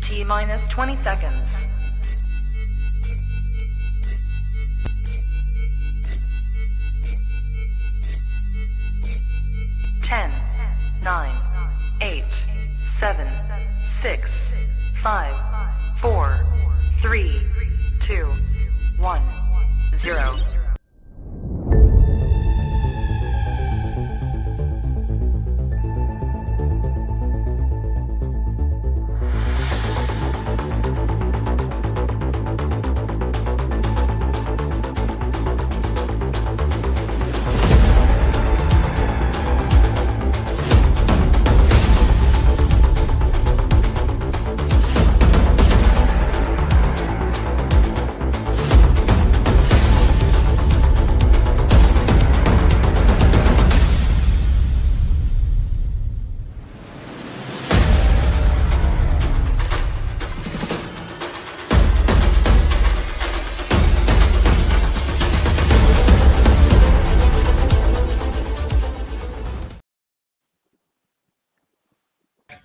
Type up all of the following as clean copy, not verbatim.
T-minus 20 seconds. 10, 9, 8, 7, 6, 5, 4, 3, 2, 1, 0.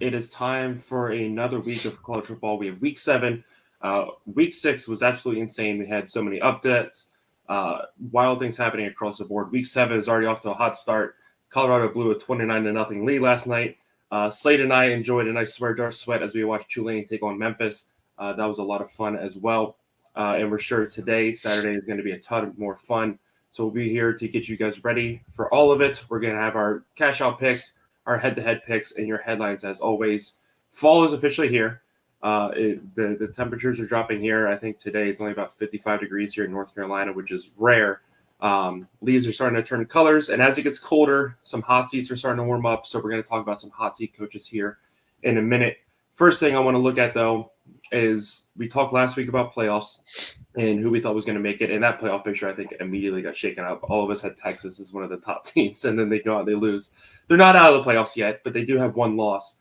It is time for another week of college football. We have week 7. Week 6 was absolutely insane. We had so many updates, wild things happening across the board. Week 7 is already off to a hot start. Colorado blew a 29-0 lead last night. Slade and I enjoyed a nice sweat as we watched Tulane take on Memphis. That was a lot of fun as well. And we're sure today, Saturday, is going to be a ton more fun. So we'll be here to get you guys ready for all of it. We're going to have our cash out picks, our head-to-head picks, and your headlines as always. Fall is officially here. The temperatures are dropping here. I think today it's only about 55 degrees here in North Carolina, which is rare. Leaves are starting to turn colors, and as it gets colder, some hot seats are starting to warm up. So we're going to talk about some hot seat coaches here in a minute. First thing I want to look at, though, is we talked last week about playoffs and who we thought was going to make it. And that playoff picture, I think, immediately got shaken up. All of us had Texas as one of the top teams, and then they go out, they lose. They're not out of the playoffs yet, but they do have one loss.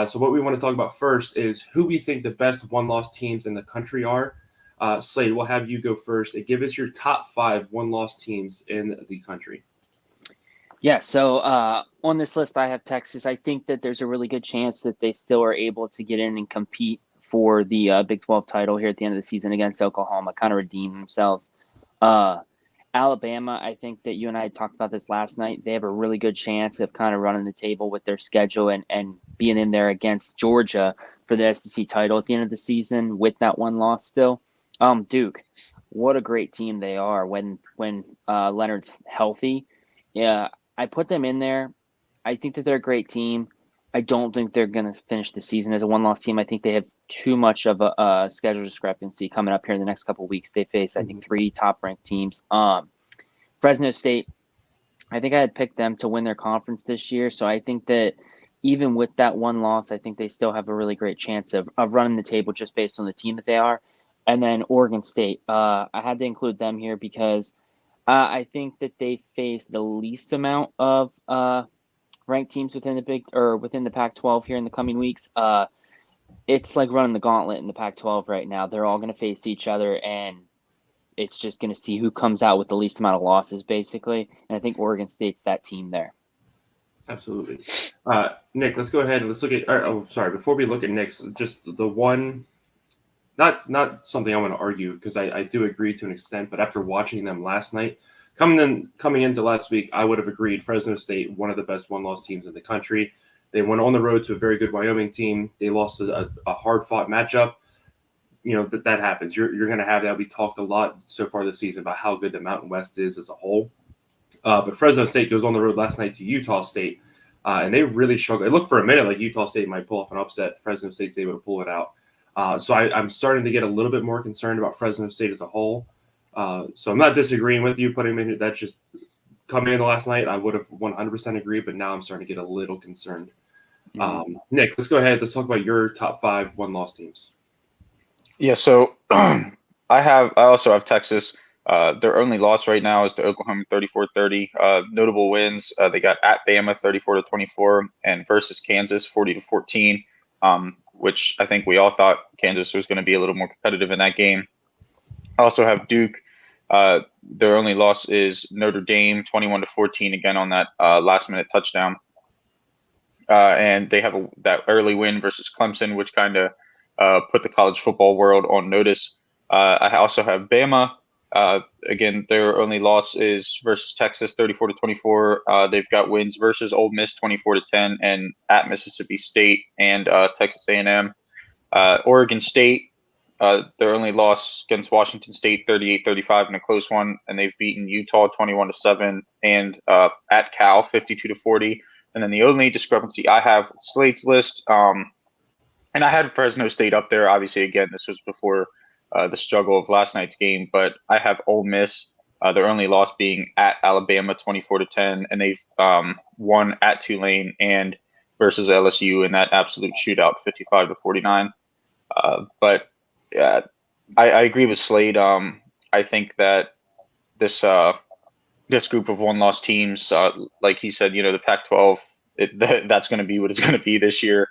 So what we want to talk about first is who we think the best one-loss teams in the country are. Slade, we'll have you go first and give us your top 5 one-loss teams in the country. Yeah, so on this list, I have Texas. I think that there's a really good chance that they still are able to get in and compete for the Big 12 title here at the end of the season against Oklahoma, kind of redeem themselves. Alabama, I think that you and I talked about this last night. They have a really good chance of kind of running the table with their schedule and being in there against Georgia for the SEC title at the end of the season with that one loss still. Duke, what a great team they are when Leonard's healthy. Yeah, I put them in there. I think that they're a great team. I don't think they're going to finish the season as a one-loss team. I think they have too much of a schedule discrepancy coming up here in the next couple of weeks. They face, I think, 3 top-ranked teams. Fresno State, I think I had picked them to win their conference this year. So I think that even with that one loss, I think they still have a really great chance of running the table just based on the team that they are. And then Oregon State, I had to include them here because I think that they face the least amount of ranked teams within the Pac-12 here in the coming weeks. It's like running the gauntlet in the Pac-12 right now. They're all going to face each other, and it's just going to see who comes out with the least amount of losses, basically. And I think Oregon State's that team there. Absolutely. Nick, let's go ahead and let's look at before we look at Nick's, just the one, not something I want to argue because I do agree to an extent, but after watching them last night, coming into last week, I would have agreed Fresno State, one of the best one-loss teams in the country. They went on the road to a very good Wyoming team. They lost a hard-fought matchup. You know, that happens. You're going to have that. We talked a lot so far this season about how good the Mountain West is as a whole. But Fresno State goes on the road last night to Utah State, and they really struggled. It looked for a minute like Utah State might pull off an upset. Fresno State's able to pull it out. So I'm starting to get a little bit more concerned about Fresno State as a whole. So I'm not disagreeing with you putting them in. That's just coming in the last night. I would have 100% agreed, but now I'm starting to get a little concerned. Nick, let's go ahead. Let's talk about your top 5 one-loss teams. Yeah, so I also have Texas. Their only loss right now is to Oklahoma 34-30. Notable wins, they got at Bama 34-24 and versus Kansas 40-14, which I think we all thought Kansas was going to be a little more competitive in that game. I also have Duke. Their only loss is Notre Dame 21-14 again on that last-minute touchdown. And they have that early win versus Clemson, which kind of put the college football world on notice. I also have Bama. Again, their only loss is versus Texas, 34-24. They've got wins versus Ole Miss, 24-10, and at Mississippi State and Texas A&M. Oregon State, their only loss against Washington State, 38-35 in a close one, and they've beaten Utah 21-7 and at Cal 52-40. And then the only discrepancy I have Slate's list, and I had Fresno State up there. Obviously, again, this was before the struggle of last night's game, but I have Ole Miss, their only loss being at Alabama 24-10, and they've won at Tulane and versus LSU in that absolute shootout 55-49. But I agree with Slade. I think that this group of one-loss teams, like he said, the Pac-12, that's going to be what it's going to be this year.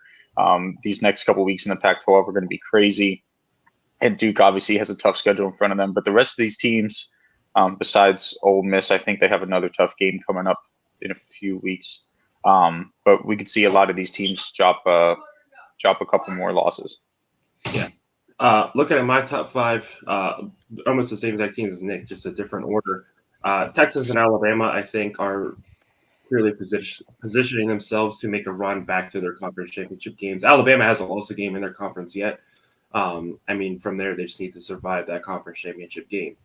These next couple weeks in the Pac-12 are going to be crazy. And Duke obviously has a tough schedule in front of them. But the rest of these teams, besides Ole Miss, I think they have another tough game coming up in a few weeks. But we could see a lot of these teams drop a couple more losses. Yeah. Looking at my top five, almost the same exact teams as Nick, just a different order. Texas and Alabama, I think, are clearly positioning themselves to make a run back to their conference championship games. Alabama hasn't lost a game in their conference yet. From there, they just need to survive that conference championship game.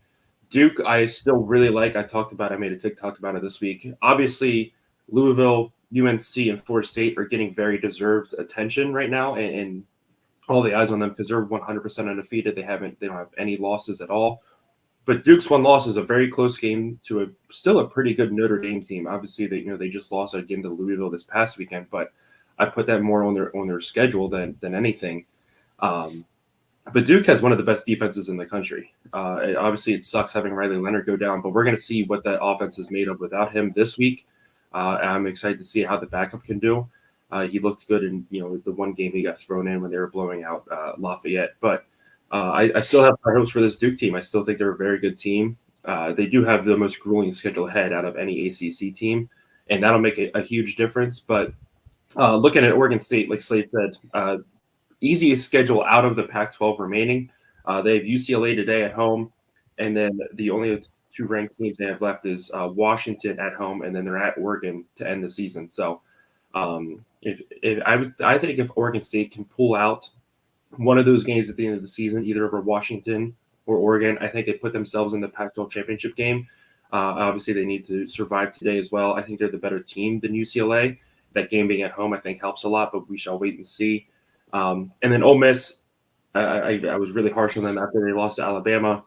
Duke, I still really like. I made a TikTok about it this week. Obviously, Louisville, UNC, and Florida State are getting very deserved attention right now, and all the eyes on them because they're 100% undefeated. They don't have any losses at all. But Duke's one loss is a very close game to still a pretty good Notre Dame team. Obviously, they just lost a game to Louisville this past weekend, but I put that more on their schedule than anything. But Duke has one of the best defenses in the country. Obviously, it sucks having Riley Leonard go down, but we're going to see what that offense is made of without him this week. I'm excited to see how the backup can do. He looked good in the one game he got thrown in when they were blowing out Lafayette. But I still have high hopes for this Duke team. I still think they're a very good team. They do have the most grueling schedule ahead out of any ACC team, and that'll make a huge difference. But looking at Oregon State, like Slade said, easiest schedule out of the Pac-12 remaining. They have UCLA today at home, and then the only two ranked teams they have left is Washington at home, and then they're at Oregon to end the season. So I think if Oregon State can pull out one of those games at the end of the season, either over Washington or Oregon, I think they put themselves in the Pac-12 championship game. Obviously, they need to survive today as well. I think they're the better team than UCLA. That game being at home, I think, helps a lot, but we shall wait and see. And then Ole Miss, I was really harsh on them after they lost to Alabama.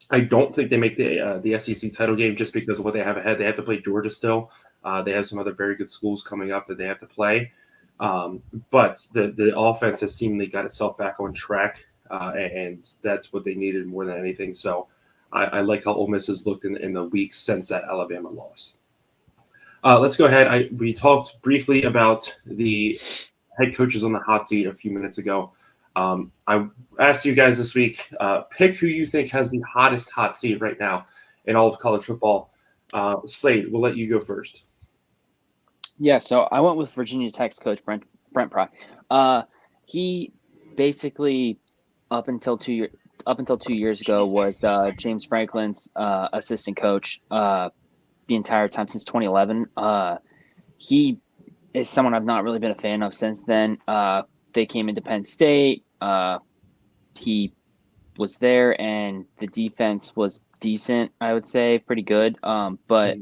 I don't think they make the SEC title game just because of what they have ahead. They have to play Georgia still. They have some other very good schools coming up that they have to play. But the offense has seemingly got itself back on track, and that's what they needed more than anything. So I like how Ole Miss has looked in the weeks since that Alabama loss. Let's go ahead. We talked briefly about the head coaches on the hot seat a few minutes ago. I asked you guys this week, pick who you think has the hottest hot seat right now in all of college football. Slade, we'll let you go first. Yeah, so I went with Virginia Tech's coach Brent Pry. He basically up until 2 years ago was James Franklin's assistant coach the entire time since 2011. He is someone I've not really been a fan of since then. They came into Penn State. He was there, and the defense was decent, I would say, pretty good. But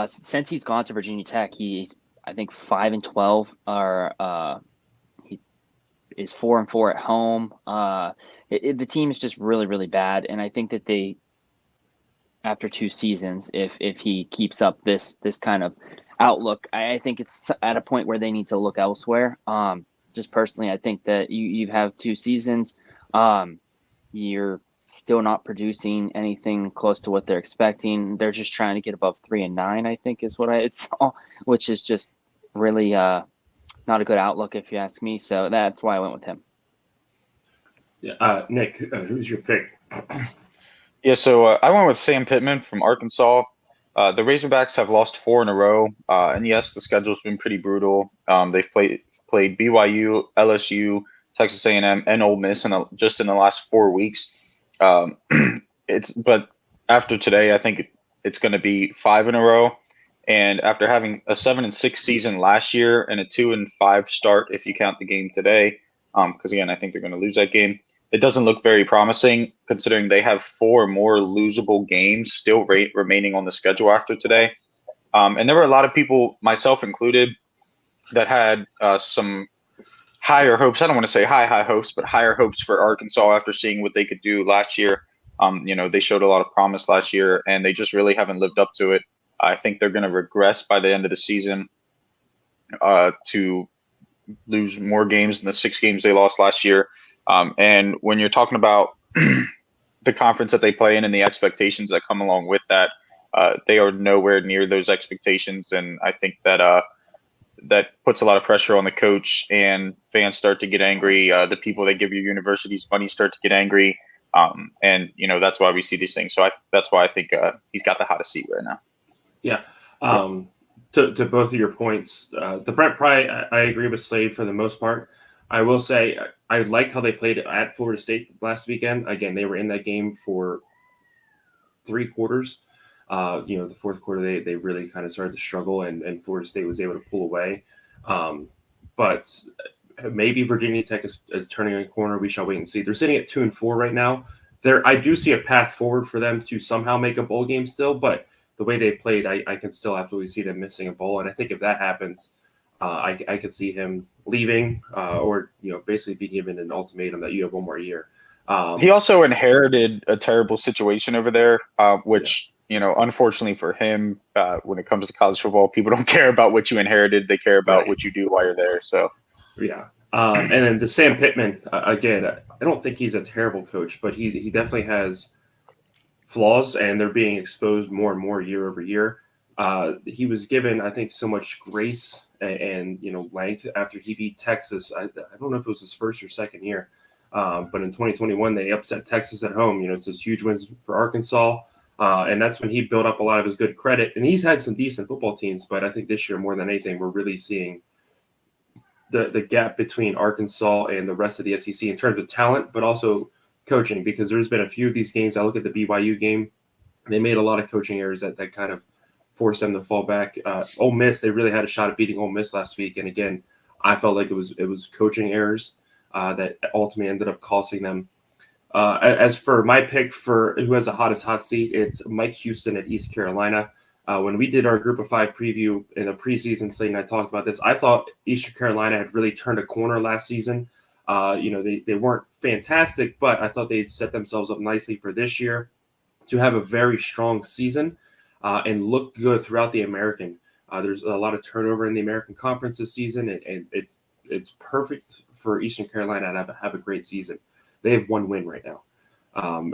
since he's gone to Virginia Tech, he's I think 5-12. He is 4-4 at home. The team is just really, really bad, and I think that they, after 2 seasons, if he keeps up this kind of outlook, I think it's at a point where they need to look elsewhere. Just personally, I think that you have 2 seasons. You're still not producing anything close to what they're expecting. They're just trying to get above 3-9, I think is what I saw, which is just really not a good outlook if you ask me. So that's why I went with him. Yeah, Nick, who's your pick? Yeah, so I went with Sam Pittman from Arkansas. The Razorbacks have lost 4 in a row, and yes, the schedule's been pretty brutal. They've played BYU, LSU, Texas A&M and Ole Miss just in the last 4 weeks. But after today, I think it's going to be 5 in a row. And after having a 7-6 season last year and a 2-5 start, if you count the game today, because again, I think they're going to lose that game. It doesn't look very promising considering they have 4 more losable games still remaining on the schedule after today. And there were a lot of people, myself included, that had some higher hopes. I don't want to say high hopes, but higher hopes for Arkansas after seeing what they could do last year. They showed a lot of promise last year, and they just really haven't lived up to it. I think they're going to regress by the end of the season to lose more games than the 6 games they lost last year. And when you're talking about the conference that they play in and the expectations that come along with that, they are nowhere near those expectations. And I think that that puts a lot of pressure on the coach, and fans start to get angry. The people that give your universities money start to get angry. And that's why we see these things. So that's why I think he's got the hottest seat right now. Yeah. To both of your points, the Brent Pry, I agree with Slade for the most part. I will say I liked how they played at Florida State last weekend. Again, they were in that game for 3 quarters. The fourth quarter, they really kind of started to struggle, and Florida State was able to pull away. But maybe Virginia Tech is turning a corner. We shall wait and see. They're sitting at 2-4 right now. I do see a path forward for them to somehow make a bowl game still, but the way they played, I can still absolutely see them missing a bowl. And I think if that happens, I could see him leaving or basically being given an ultimatum that you have 1 more year. He also inherited a terrible situation over there, which unfortunately for him, when it comes to college football, people don't care about what you inherited. They care about what you do while you're there. So, yeah. And then the Sam Pittman, again, I don't think he's a terrible coach, but he definitely has flaws, and they're being exposed more and more year over year. He was given, I think, so much grace and length after he beat Texas. I don't know if it was his first or second year, but in 2021 they upset Texas at home. It's those huge wins for Arkansas. And that's when he built up a lot of his good credit. And he's had some decent football teams, but I think this year, more than anything, we're really seeing the gap between Arkansas and the rest of the SEC in terms of talent, but also coaching, because there's been a few of these games. I look at the BYU game. They made a lot of coaching errors that kind of forced them to fall back. Ole Miss, they really had a shot at beating Ole Miss last week. And again, I felt like it was coaching errors that ultimately ended up costing them. As for my pick for who has the hottest hot seat, it's Mike Houston at East Carolina. When we did our Group of 5 preview in a preseason slate, and I talked about this, I thought Eastern Carolina had really turned a corner last season. They weren't fantastic, but I thought they'd set themselves up nicely for this year to have a very strong season and look good throughout the American. There's a lot of turnover in the American Conference this season, and it's perfect for Eastern Carolina to have a great season. They have 1 win right now.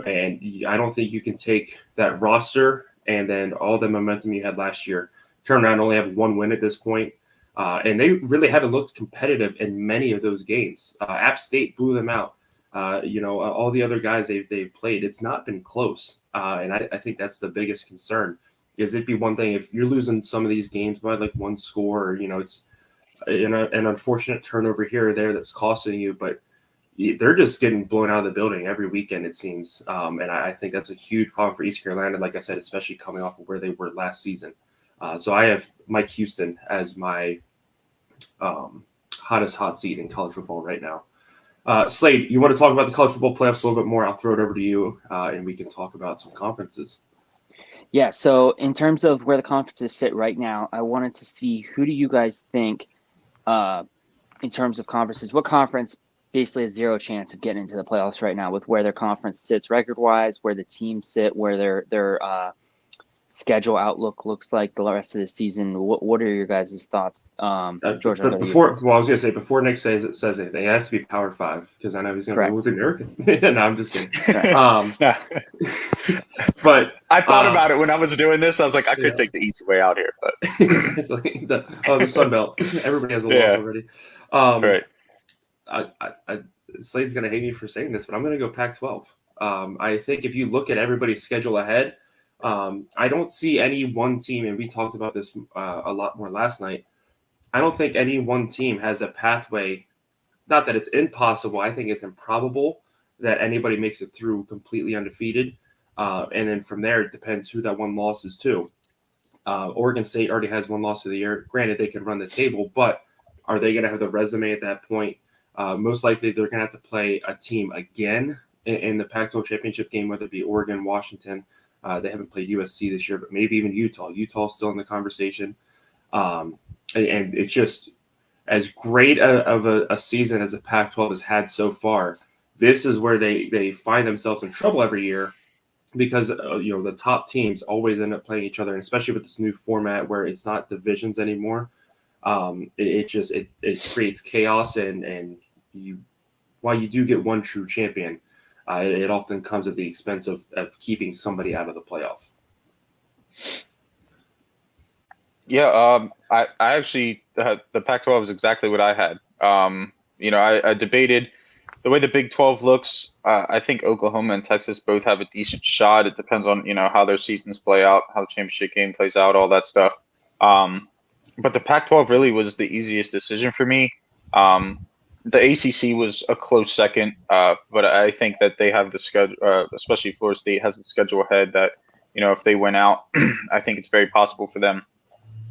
And I don't think you can take that roster and then all the momentum you had last year, turn around, only have 1 win at this point. And they really haven't looked competitive in many of those games. App State blew them out. All the other guys they've played, it's not been close. And I think that's the biggest concern. Is it'd be one thing if you're losing some of these games by like 1 score, or, it's an unfortunate turnover here or there that's costing you, but they're just getting blown out of the building every weekend, it seems. And I think that's a huge problem for East Carolina, like I said, especially coming off of where they were last season. So I have Mike Houston as my hottest hot seat in college football right now. Slade, you want to talk about the college football playoffs a little bit more? I'll throw it over to you, and we can talk about some conferences. Yeah, so in terms of where the conferences sit right now, I wanted to see who do you guys think in terms of conferences, what conference basically has 0 chance of getting into the playoffs right now with where their conference sits record-wise, where the teams sit, where their schedule outlook looks like the rest of the season. What are your guys' thoughts? George, but before Nick says anything, it has to be Power 5 because I know he's going to go with the American. No, I'm just kidding. But I thought about it when I was doing this. I was like, I could take the easy way out here, but exactly. The Sun Belt. Everybody has a loss already. Right. Slade's going to hate me for saying this, but I'm going to go Pac-12. I think if you look at everybody's schedule ahead, I don't see any one team, and we talked about this a lot more last night. I don't think any one team has a pathway not that it's impossible. I think it's improbable that anybody makes it through completely undefeated. And then from there, it depends who that one loss is to. Oregon State already has one loss of the year. Granted, they could run the table, but are they going to have the resume at that point? Most likely, they're going to have to play a team again in the Pac-12 championship game, whether it be Oregon, Washington. They haven't played USC this year, but maybe even Utah. Utah's still in the conversation. And it's just as great of a season as the Pac-12 has had so far. This is where they find themselves in trouble every year because the top teams always end up playing each other, and especially with this new format where it's not divisions anymore. It creates chaos, and while you do get one true champion, it often comes at the expense of keeping somebody out of the playoff. Yeah, I actually the Pac-12 is exactly what I had. I debated the way the Big 12 looks. I think Oklahoma and Texas both have a decent shot. It depends on how their seasons play out, how the championship game plays out, all that stuff. But the Pac-12 really was the easiest decision for me. The ACC was a close second, but I think that they have the schedule, especially Florida State has the schedule ahead that, if they win out, I think it's very possible for them.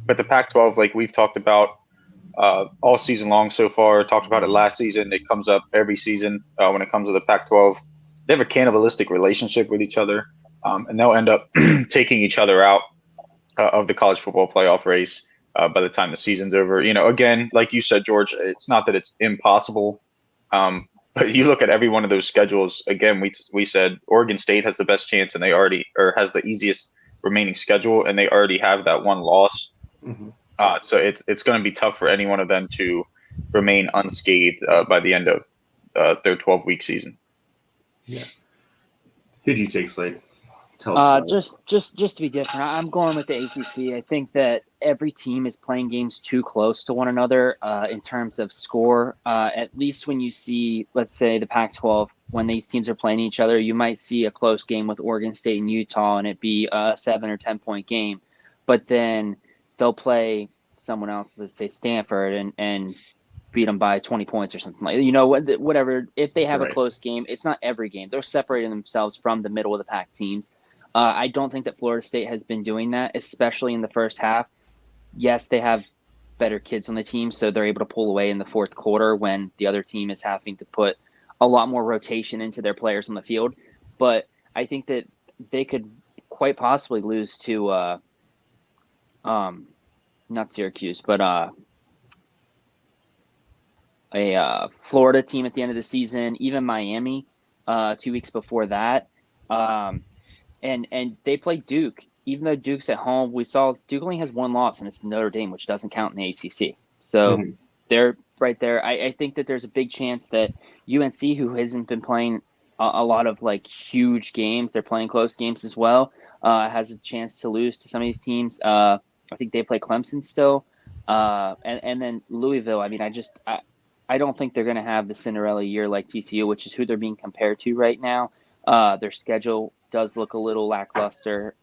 But the Pac-12, like we've talked about all season long so far, talked about it last season. It comes up every season when it comes to the Pac-12. They have a cannibalistic relationship with each other, and they'll end up taking each other out of the college football playoff race by the time the season's over. Again, like you said, George, it's not that it's impossible, but you look at every one of those schedules. Again, we said Oregon State has the best chance, and has the easiest remaining schedule, and they already have that one loss. Mm-hmm. So it's going to be tough for any one of them to remain unscathed by the end of their 12-week season. Yeah. Who'd you take, Slade? Tell us. Just to be different, I'm going with the ACC. I think that every team is playing games too close to one another in terms of score. At least when you see, let's say, the Pac-12, when these teams are playing each other, you might see a close game with Oregon State and Utah, and it be a 7 or 10 point game. But then they'll play someone else, let's say Stanford, and beat them by 20 points or something like whatever. If they have a close game, it's not every game. They're separating themselves from the middle of the pack teams. I don't think that Florida State has been doing that, especially in the first half. Yes, they have better kids on the team, so they're able to pull away in the fourth quarter when the other team is having to put a lot more rotation into their players on the field. But I think that they could quite possibly lose to not Syracuse, but a Florida team at the end of the season, even Miami 2 weeks before that. And they play Duke. Even though Duke's at home, we saw Duke only has one loss, and it's Notre Dame, which doesn't count in the ACC. So they're right there. I think that there's a big chance that UNC, who hasn't been playing a lot of huge games, they're playing close games as well, has a chance to lose to some of these teams. I think they play Clemson still. And then Louisville, I don't think they're going to have the Cinderella year like TCU, which is who they're being compared to right now. Their schedule does look a little lackluster,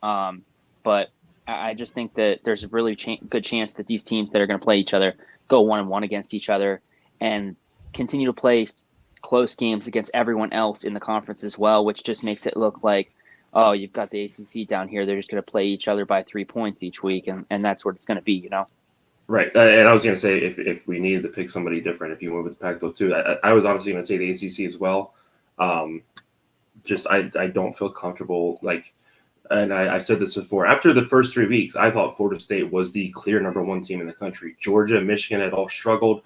but I just think that there's a really good chance that these teams that are going to play each other go 1-1 against each other and continue to play close games against everyone else in the conference as well, which just makes it look like, oh, you've got the ACC down here. They're just going to play each other by 3 points each week, and that's what it's going to be, Right. And I was going to say, if we needed to pick somebody different, if you went with the Pac-12 too, I was honestly going to say the ACC as well. I don't feel comfortable, and I said this before, after the first 3 weeks, I thought Florida State was the clear number one team in the country. Georgia and Michigan had all struggled.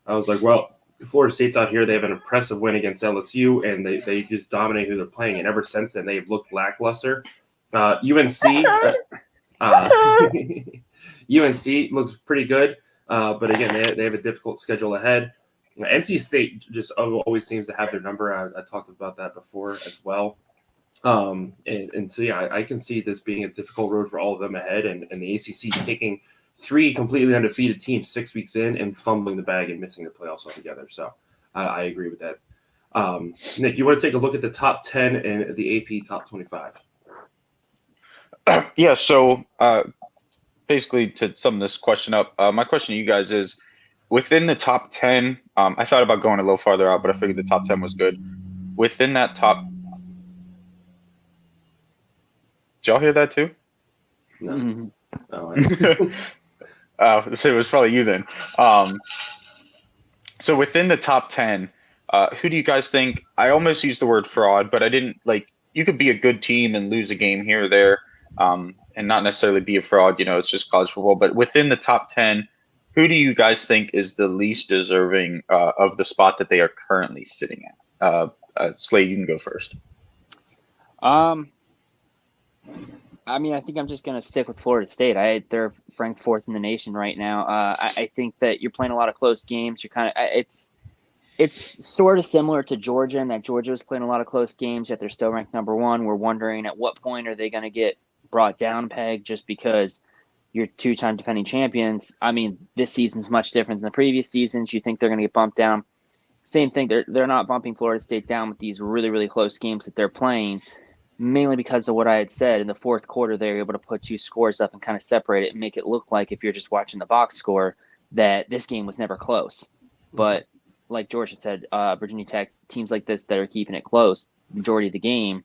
I was like, well, Florida State's out here. They have an impressive win against LSU, and they just dominate who they're playing. And ever since then, they've looked lackluster. UNC looks pretty good, but again, they have a difficult schedule ahead. NC State just always seems to have their number. I talked about that before as well. And so, yeah, I can see this being a difficult road for all of them ahead, and the ACC taking 3 completely undefeated teams 6 weeks in and fumbling the bag and missing the playoffs altogether. So I agree with that. Nick, you want to take a look at the top 10 and the AP top 25? Yeah, so basically to sum this question up, my question to you guys is, within the top 10, I thought about going a little farther out, but I figured the top 10 was good. Within that top, did y'all hear that too? No. Mhm. Oh, So it was probably you then. So within the top 10, who do you guys think? I almost used the word fraud, but I didn't like. You could be a good team and lose a game here or there, and not necessarily be a fraud. It's just college football. But within the top 10, who do you guys think is the least deserving of the spot that they are currently sitting at? Slade, you can go first. I mean, I think I'm just going to stick with Florida State. They're ranked 4th in the nation right now. I think that you're playing a lot of close games. You're kind of it's sort of similar to Georgia in that Georgia was playing a lot of close games, yet they're still ranked number 1. We're wondering at what point are they going to get brought down a peg just because you're 2-time defending champions. I mean, this season's much different than the previous seasons. You think they're going to get bumped down. Same thing. They're not bumping Florida State down with these really, really close games that they're playing. Mainly because of what I had said in the fourth quarter, they're able to put 2 scores up and kind of separate it and make it look like if you're just watching the box score that this game was never close. But like George had said, Virginia Tech, teams like this that are keeping it close majority of the game,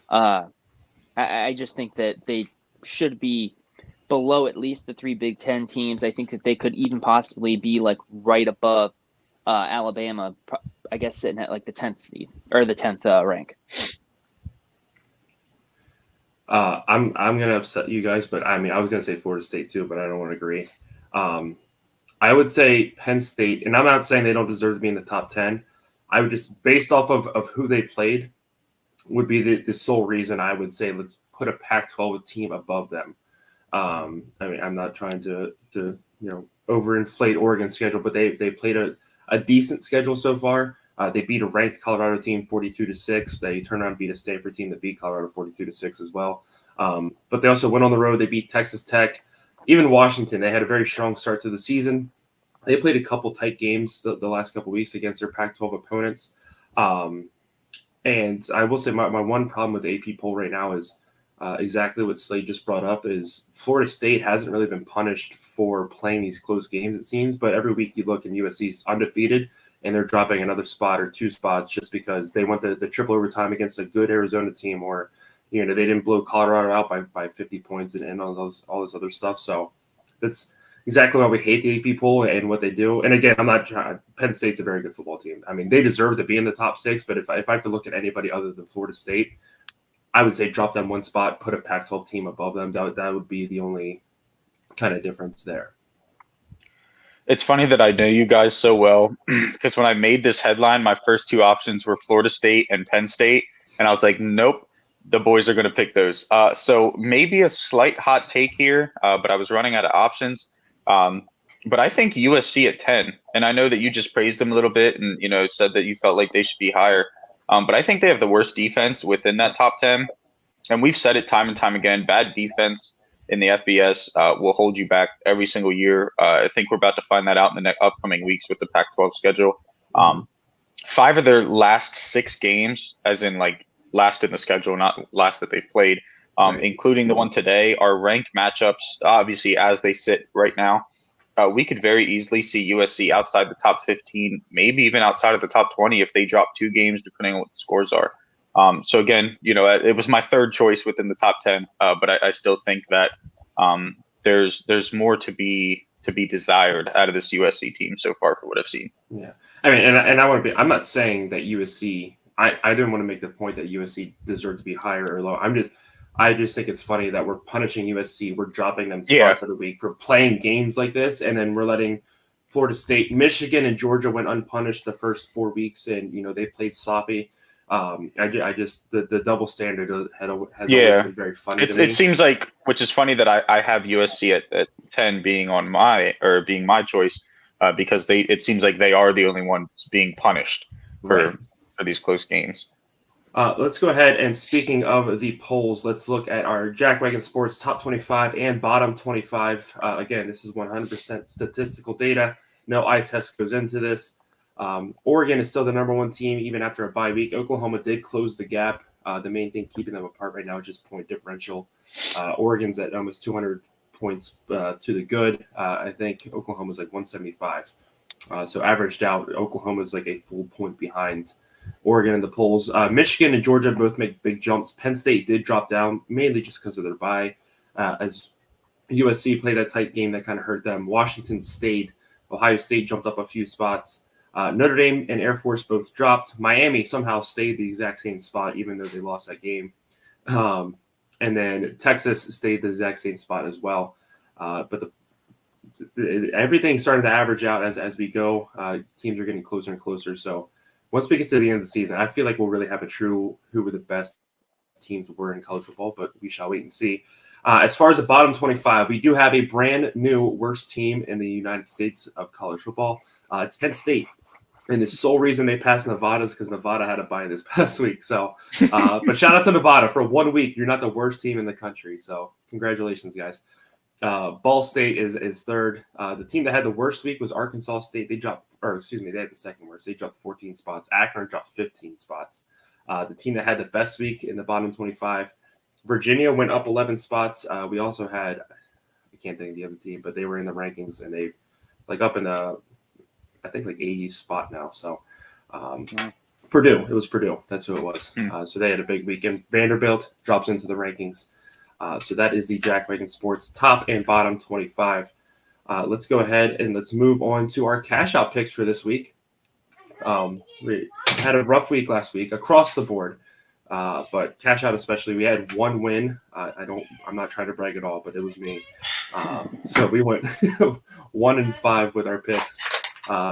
I just think that they should be below at least the 3 Big Ten teams. I think that they could even possibly be like right above Alabama, I guess sitting at like the 10th seed or the 10th rank. I'm gonna upset you guys, but I mean I was gonna say Florida State too, but I don't want to agree. I would say Penn State, and I'm not saying they don't deserve to be in the top 10. I would just, based off of who they played, would be the sole reason I would say let's put a Pac-12 team above them. I mean, I'm not trying to overinflate Oregon's schedule, but they played a decent schedule so far. They beat a ranked Colorado team 42-6. They turned around and beat a Stanford team that beat Colorado 42-6 as well. But they also went on the road. They beat Texas Tech. Even Washington, they had a very strong start to the season. They played a couple tight games the last couple weeks against their Pac-12 opponents. And I will say my one problem with the AP poll right now is exactly what Slade just brought up is Florida State hasn't really been punished for playing these close games, it seems. But every week you look and USC's undefeated, and they're dropping another spot or 2 spots just because they went the triple overtime against a good Arizona team, or they didn't blow Colorado out by 50 points and all this other stuff. So that's exactly why we hate the AP poll and what they do. And again, I'm not trying. Penn State's a very good football team. I mean, they deserve to be in the top 6. But if I have to look at anybody other than Florida State, I would say drop them 1 spot, put a Pac-12 team above them. That would be the only kind of difference there. It's funny that I know you guys so well because when I made this headline, my first 2 options were Florida State and Penn State. And I was like, nope, the boys are going to pick those. So maybe a slight hot take here, but I was running out of options. But I think USC at 10, and I know that you just praised them a little bit and, said that you felt like they should be higher. But I think they have the worst defense within that top 10. And we've said it time and time again, bad defense in the FBS will hold you back every single year. I think we're about to find that out in the upcoming weeks with the Pac-12 schedule. 5 of their last 6 games, as in like last in the schedule, not last that they've played, including the one today, are ranked matchups, obviously, as they sit right now. We could very easily see USC outside the top 15, maybe even outside of the top 20 if they drop 2 games, depending on what the scores are. So again, it was my 3rd choice within the top 10, but I still think that there's more to be desired out of this USC team so far for what I've seen. Yeah, I mean, and I want to be. I'm not saying that USC. I didn't want to make the point that USC deserved to be higher or low. I just think it's funny that we're punishing USC. We're dropping them spots of the week for playing games like this, and then we're letting Florida State, Michigan, and Georgia went unpunished the first 4 weeks, and they played sloppy. I just the double standard has always been very funny to me. It seems like, which is funny that I have USC at 10 being being my choice because it seems like they are the only ones being punished for these close games. Let's go ahead and, speaking of the polls, let's look at our Jackwagon Sports top 25 and bottom 25. Again, this is 100% statistical data. No eye test goes into this. Oregon is still the number 1 team even after a bye week. Oklahoma did close the gap. The main thing keeping them apart right now is just point differential. Oregon's at almost 200 points to the good. I think Oklahoma's like 175. So averaged out, Oklahoma's like a full point behind Oregon in the polls. Michigan and Georgia both make big jumps. Penn State did drop down, mainly just because of their bye, as USC played that tight game that kind of hurt them. Washington stayed. Ohio State jumped up a few spots. Notre Dame and Air Force both dropped. Miami somehow stayed the exact same spot, even though they lost that game. And then Texas stayed the exact same spot as well. But everything's starting to average out as we go. Teams are getting closer and closer. So once we get to the end of the season, I feel like we'll really have a true who were the best teams were in college football, but we shall wait and see. As far as the bottom 25, we do have a brand new worst team in the United States of college football. It's Kent State. And the sole reason they passed Nevada is because Nevada had a bye this past week. So, but shout out to Nevada for 1 week. You're not the worst team in the country. So congratulations, guys. Ball State is third. The team that had the worst week was Arkansas State. They had the second worst. They dropped 14 spots. Akron dropped 15 spots. The team that had the best week in the bottom 25, Virginia went up 11 spots. We also had, I can't think of the other team, but they were in the rankings and they up in the, I think 80 spot now. So Purdue, it was Purdue. That's who it was. So they had a big weekend. Vanderbilt drops into the rankings. So that is the Jack Wagon Sports top and bottom 25. Let's go ahead and let's move on to our cash out picks for this week. We had a rough week last week across the board, but cash out especially. We had one win. I'm not trying to brag at all, but it was me. So we went 1-5 with our picks.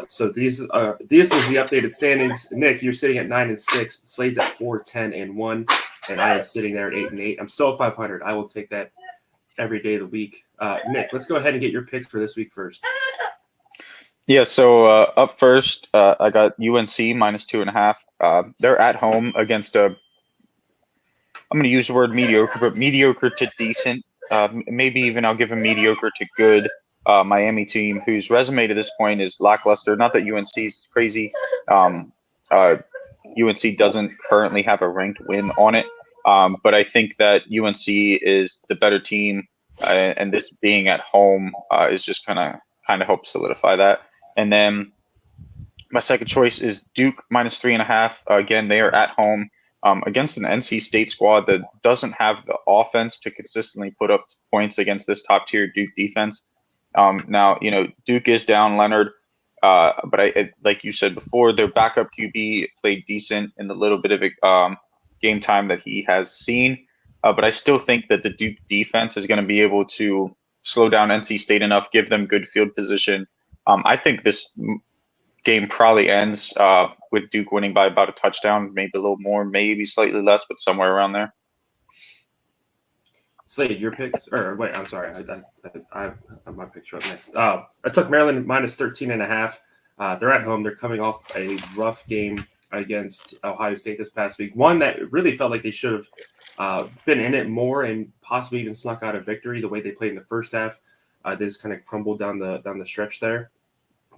So this is the updated standings. Nick, you're sitting at 9-6. Slade's at 4-10-1, and I am sitting there at 8-8. I'm still at 500. I will take that every day of the week. Nick, let's go ahead and get your picks for this week first. Yeah. So up first, I got UNC -2.5. They're at home against I'm going to use the word mediocre, but mediocre to decent. Maybe even I'll give a mediocre to good. Miami team whose resume to this point is lackluster. Not that UNC is crazy. UNC doesn't currently have a ranked win on it. But I think that UNC is the better team, and this being at home is just kind of help solidify that. And then my second choice is Duke -3.5. Again, they are at home against an NC State squad that doesn't have the offense to consistently put up points against this top tier Duke defense. Now, Duke is down Leonard, but like you said before, their backup QB played decent in the little bit of game time that he has seen. But I still think that the Duke defense is going to be able to slow down NC State enough, give them good field position. I think this game probably ends with Duke winning by about a touchdown, maybe a little more, maybe slightly less, but somewhere around there. Slade, your picks, or wait, I'm sorry, I have my picture up next. I took Maryland -13.5. They're at home. They're coming off a rough game against Ohio State this past week. One that really felt like they should have been in it more and possibly even snuck out a victory. The way they played in the first half, they just kind of crumbled down the stretch there.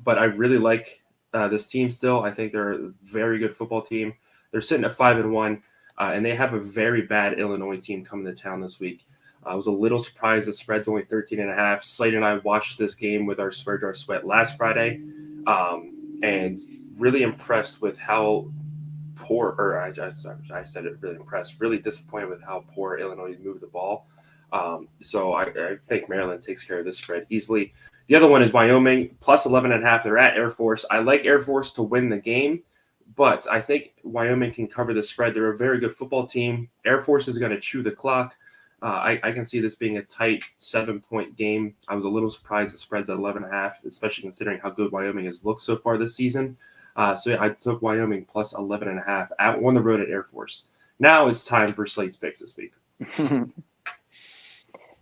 But I really like this team still. I think they're a very good football team. They're sitting at 5-1, and they have a very bad Illinois team coming to town this week. I was a little surprised the spread's only 13.5. Slade and I watched this game with our Swear Jar Sweat last Friday, and really impressed with how poor, or I said it, really impressed, really disappointed with how poor Illinois moved the ball. So I think Maryland takes care of this spread easily. The other one is Wyoming, +11.5. They're at Air Force. I like Air Force to win the game, but I think Wyoming can cover the spread. They're a very good football team. Air Force is going to chew the clock. I can see this being a tight 7-point game. I was a little surprised the spread's at 11.5, especially considering how good Wyoming has looked so far this season. So I took Wyoming +11.5 on the road at Air Force. Now it's time for Slate's picks this week.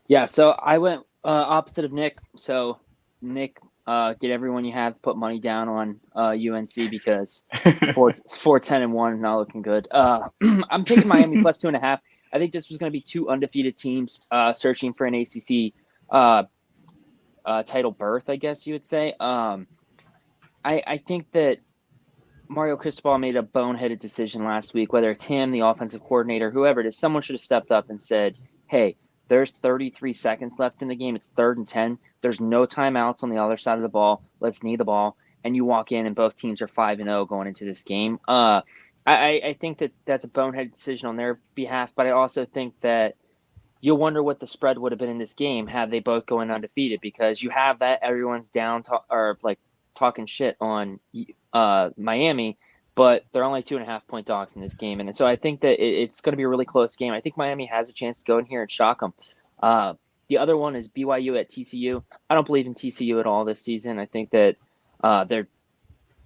Yeah, so I went opposite of Nick. So Nick, get everyone you have, put money down on UNC because 4-10-1, not looking good. I'm taking Miami +2.5. I think this was going to be two undefeated teams searching for an ACC title berth, I guess you would say. I think that Mario Cristobal made a boneheaded decision last week, whether it's him, the offensive coordinator, whoever it is. Someone should have stepped up and said, hey, there's 33 seconds left in the game. It's 3rd and 10. There's no timeouts on the other side of the ball. Let's knee the ball. and you walk in and both teams are 5-0 going into this game. I think that that's a bonehead decision on their behalf, but I also think that you'll wonder what the spread would have been in this game had they both going undefeated, because you have that everyone's down or like talking shit on Miami, but they're only 2.5-point dogs in this game, and so I think that it's going to be a really close game. I think Miami has a chance to go in here and shock them. The other one is BYU at TCU. I don't believe in TCU at all this season. I think that they're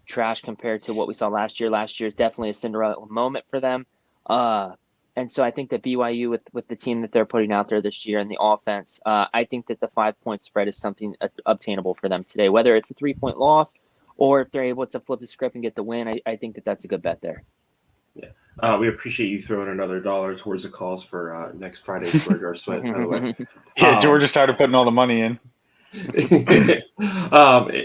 trash compared to what we saw last year. Last year is definitely a Cinderella moment for them. And so I think that BYU, with the team that they're putting out there this year and the offense, I think that the 5-point spread is something obtainable for them today. Whether it's a 3-point loss or if they're able to flip the script and get the win, I think that that's a good bet there. Yeah. We appreciate you throwing another $1 towards the calls for next Friday's Sweat or Sweat, by the way. Yeah, George just started putting all the money in.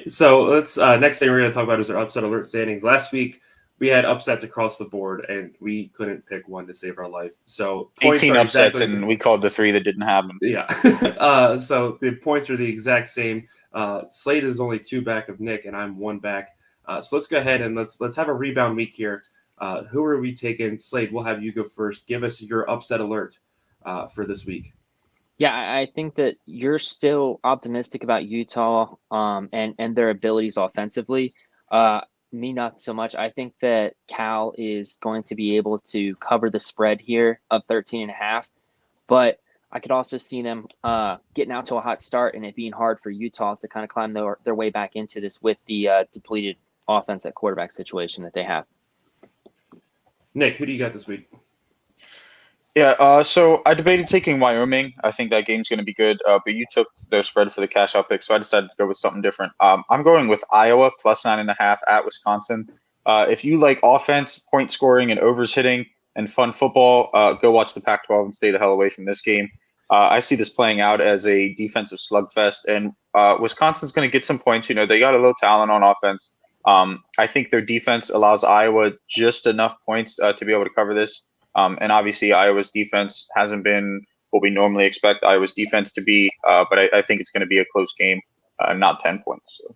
So let's next thing we're going to talk about is our upset alert standings. Last week we had upsets across the board and we couldn't pick one to save our life. So 18 upsets, and we called the 3 that didn't happen. Yeah. So the points are the exact same. Slade is only 2 back of Nick, and I'm 1 back. So let's go ahead and let's have a rebound week here. Who are we taking? Slade, we'll have you go first. Give us your upset alert for this week. Yeah, I think that you're still optimistic about Utah and their abilities offensively. Me, not so much. I think that Cal is going to be able to cover the spread here of 13.5, but I could also see them getting out to a hot start and it being hard for Utah to kind of climb their way back into this with the depleted offense at quarterback situation that they have. Nick, who do you got this week? Yeah, so I debated taking Wyoming. I think that game's going to be good, but you took their spread for the cash-out pick, so I decided to go with something different. I'm going with Iowa plus 9.5 at Wisconsin. If you like offense, point scoring, and overs hitting, and fun football, go watch the Pac-12 and stay the hell away from this game. I see this playing out as a defensive slugfest, and Wisconsin's going to get some points. You know, they got a little talent on offense. I think their defense allows Iowa just enough points to be able to cover this. And obviously, Iowa's defense hasn't been what we normally expect Iowa's defense to be, but I think it's going to be a close game, not 10 points. So.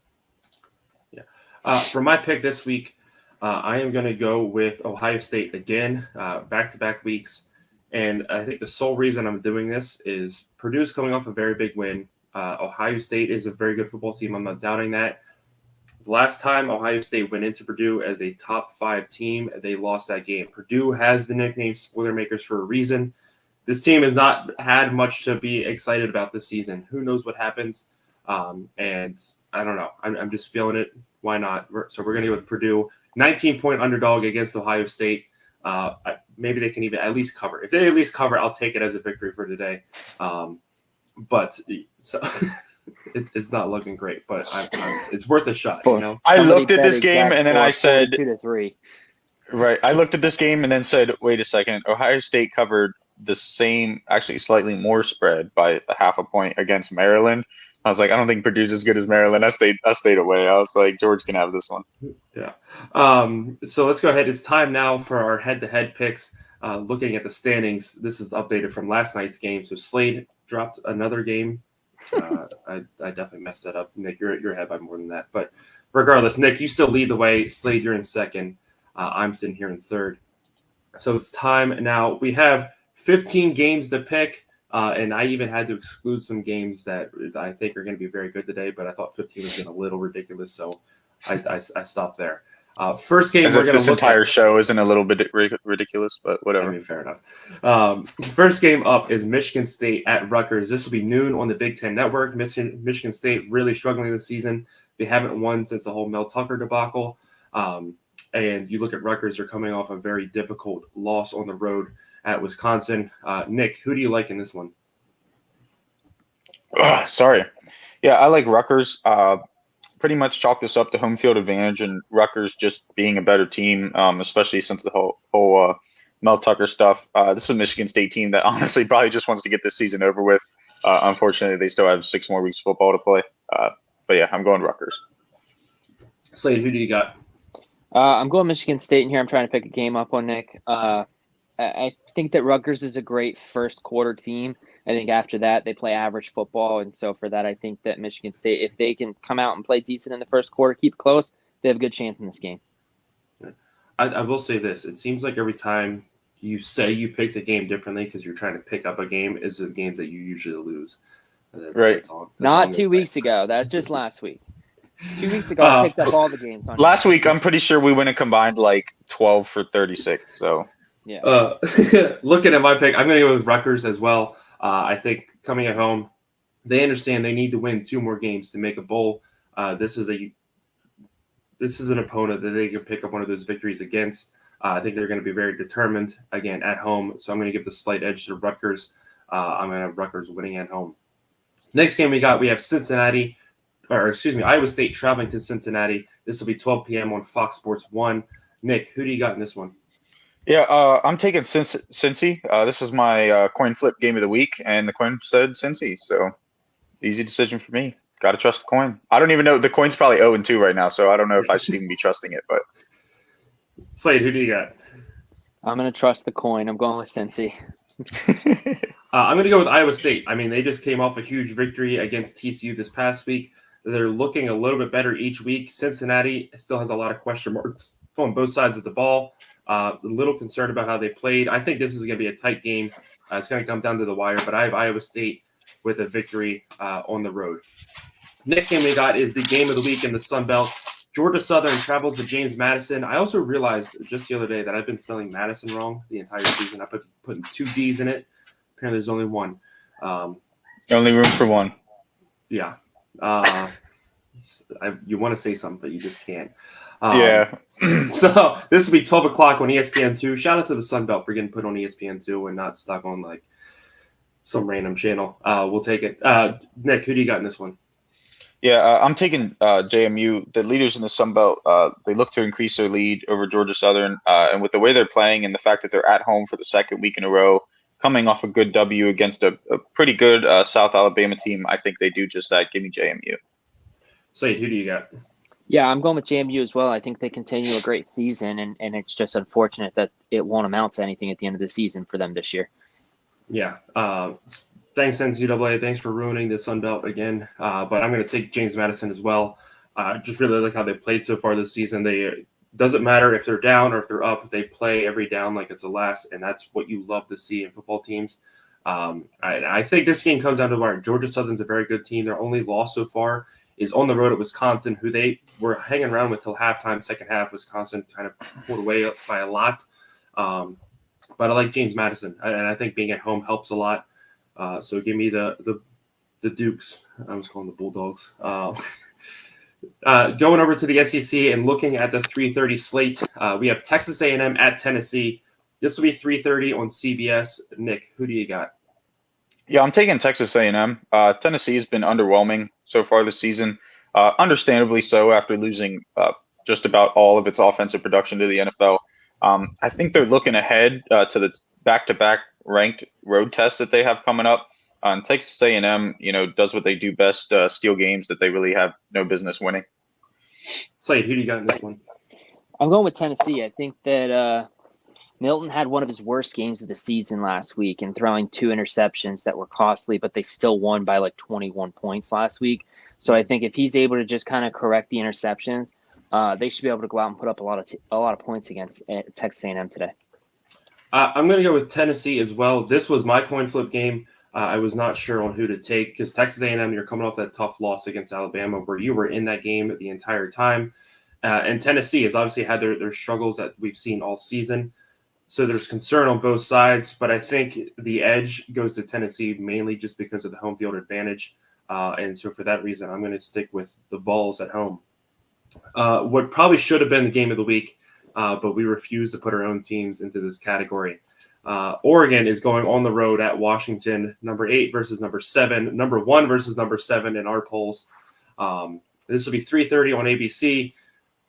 Yeah. For my pick this week, I am going to go with Ohio State again, back-to-back weeks. And I think the sole reason I'm doing this is Purdue's coming off a very big win. Ohio State is a very good football team. I'm not doubting that. The last time Ohio State went into Purdue as a top 5 team, they lost that game. Purdue has the nickname Spoilermakers for a reason. This team has not had much to be excited about this season. Who knows what happens? And I don't know. I'm just feeling it. Why not? So we're going to go with Purdue. 19-point underdog against Ohio State. Maybe they can even at least cover. If they at least cover, I'll take it as a victory for today. But so it's not looking great, but it's worth a shot. You know? I looked at this game and then I said 2-3. Right. I looked at this game and then said, wait a second. Ohio State covered the same, actually slightly more spread by 0.5 point against Maryland. I was like, I don't think Purdue's as good as Maryland. I stayed away. I was like, George can have this one. Yeah. So let's go ahead. It's time now for our head-to-head picks. Looking at the standings, this is updated from last night's game. So Slade dropped another game. I definitely messed that up. Nick, you're ahead by more than that. But regardless, Nick, you still lead the way. Slade, you're in second. I'm sitting here in third. So it's time now. We have 15 games to pick. And I even had to exclude some games that I think are going to be very good today, but I thought 15 was getting a little ridiculous, so I stopped there. First game, we're going to this entire show isn't a little bit ridiculous, but whatever. I mean, fair enough. First game up is Michigan State at Rutgers. This will be noon on the Big Ten Network. Michigan State really struggling this season. They haven't won since the whole Mel Tucker debacle. And you look at Rutgers, they're coming off a very difficult loss on the road at Wisconsin. Nick, who do you like in this one? Sorry. Yeah, I like Rutgers. Pretty much chalk this up to home field advantage and Rutgers just being a better team, especially since the whole Mel Tucker stuff. This is a Michigan State team that honestly probably just wants to get this season over with. Unfortunately, they still have 6 more weeks of football to play. But yeah, I'm going Rutgers. Slade, who do you got? I'm going Michigan State in here. I'm trying to pick a game up on Nick. I think that Rutgers is a great first quarter team. I think after that, they play average football. And so for that, I think that Michigan State, if they can come out and play decent in the first quarter, keep it close, they have a good chance in this game. I will say this. It seems like every time you say you picked a game differently because you're trying to pick up a game is the games that you usually lose. Right. That's all Not I'm 2 gonna weeks say. ago. That was just last week. 2 weeks ago, I picked up all the games. On Last week, I'm pretty sure we went and combined like 12 for 36. So yeah. Looking at my pick, I'm going to go with Rutgers as well. I think coming at home, they understand they need to win 2 more games to make a bowl. This is an opponent that they can pick up one of those victories against. I think they're going to be very determined, again, at home. So I'm going to give the slight edge to Rutgers. I'm going to have Rutgers winning at home. Next game we have Iowa State traveling to Cincinnati. This will be 12 p.m. on Fox Sports 1. Nick, who do you got in this one? yeah, I'm taking Cincy. This is my coin flip game of the week, and the coin said Cincy. So easy decision for me. Got to trust the coin. I don't even know. The coin's probably 0-2 right now, so I don't know if I should even be trusting it. But Slade, who do you got? I'm going to trust the coin. I'm going with Cincy. I'm going to go with Iowa State. I mean, they just came off a huge victory against TCU this past week. They're looking a little bit better each week. Cincinnati still has a lot of question marks on both sides of the ball. A little concerned about how they played. I think this is going to be a tight game. It's going to come down to the wire, but I have Iowa State with a victory on the road. Next game we got is the game of the week in the Sun Belt. Georgia Southern travels to James Madison. I also realized just the other day that I've been spelling Madison wrong the entire season. I've been putting 2 D's in it. Apparently there's only one. only room for one. Yeah. You want to say something, but you just can't. Yeah. So this will be 12 o'clock on ESPN2. Shout out to the Sun Belt for getting put on ESPN2 and not stuck on like some random channel. We'll take it. Nick, who do you got in this one? Yeah, I'm taking JMU. The leaders in the Sun Belt, they look to increase their lead over Georgia Southern. And with the way they're playing and the fact that they're at home for the second week in a row, coming off a good W against a pretty good South Alabama team, I think they do just that. Give me JMU. Slade, who do you got? Yeah, I'm going with JMU as well. I think they continue a great season, and it's just unfortunate that it won't amount to anything at the end of the season for them this year. Yeah. Thanks, NCAA. Thanks for ruining the Sun Belt again. But I'm going to take James Madison as well. Just really like how they played so far this season. Doesn't matter if they're down or if they're up. They play every down like it's a last, and that's what you love to see in football teams. I think this game comes down to where Georgia Southern's a very good team. Their only loss so far is on the road at Wisconsin, who they were hanging around with till halftime, second half. Wisconsin kind of pulled away by a lot. But I like James Madison, and I think being at home helps a lot. So give me the Dukes. I was calling the Bulldogs. Going over to the SEC and looking at the 3:30 slate, we have Texas A&M at Tennessee. This will be 3:30 on CBS. Nick, who do you got? Yeah, I'm taking Texas A&M. Tennessee has been underwhelming so far this season, understandably so after losing just about all of its offensive production to the NFL. I think they're looking ahead to the back-to-back ranked road tests that they have coming up. Texas A&M, does what they do best, steal games that they really have no business winning. Slade, who do you got in this one? I'm going with Tennessee. I think that Milton had one of his worst games of the season last week and throwing 2 interceptions that were costly, but they still won by like 21 points last week. So I think if he's able to just kind of correct the interceptions, they should be able to go out and put up a lot of points against Texas A&M today. I'm going to go with Tennessee as well. This was my coin flip game. I was not sure on who to take because Texas A&M, you're coming off that tough loss against Alabama where you were in that game the entire time. And Tennessee has obviously had their struggles that we've seen all season. So there's concern on both sides, but I think the edge goes to Tennessee mainly just because of the home field advantage. And so for that reason, I'm going to stick with the Vols at home. What probably should have been the game of the week, but we refuse to put our own teams into this category. Oregon is going on the road at Washington, number 8 versus number 7, number 1 versus number 7 in our polls. This will be 3:30 on ABC.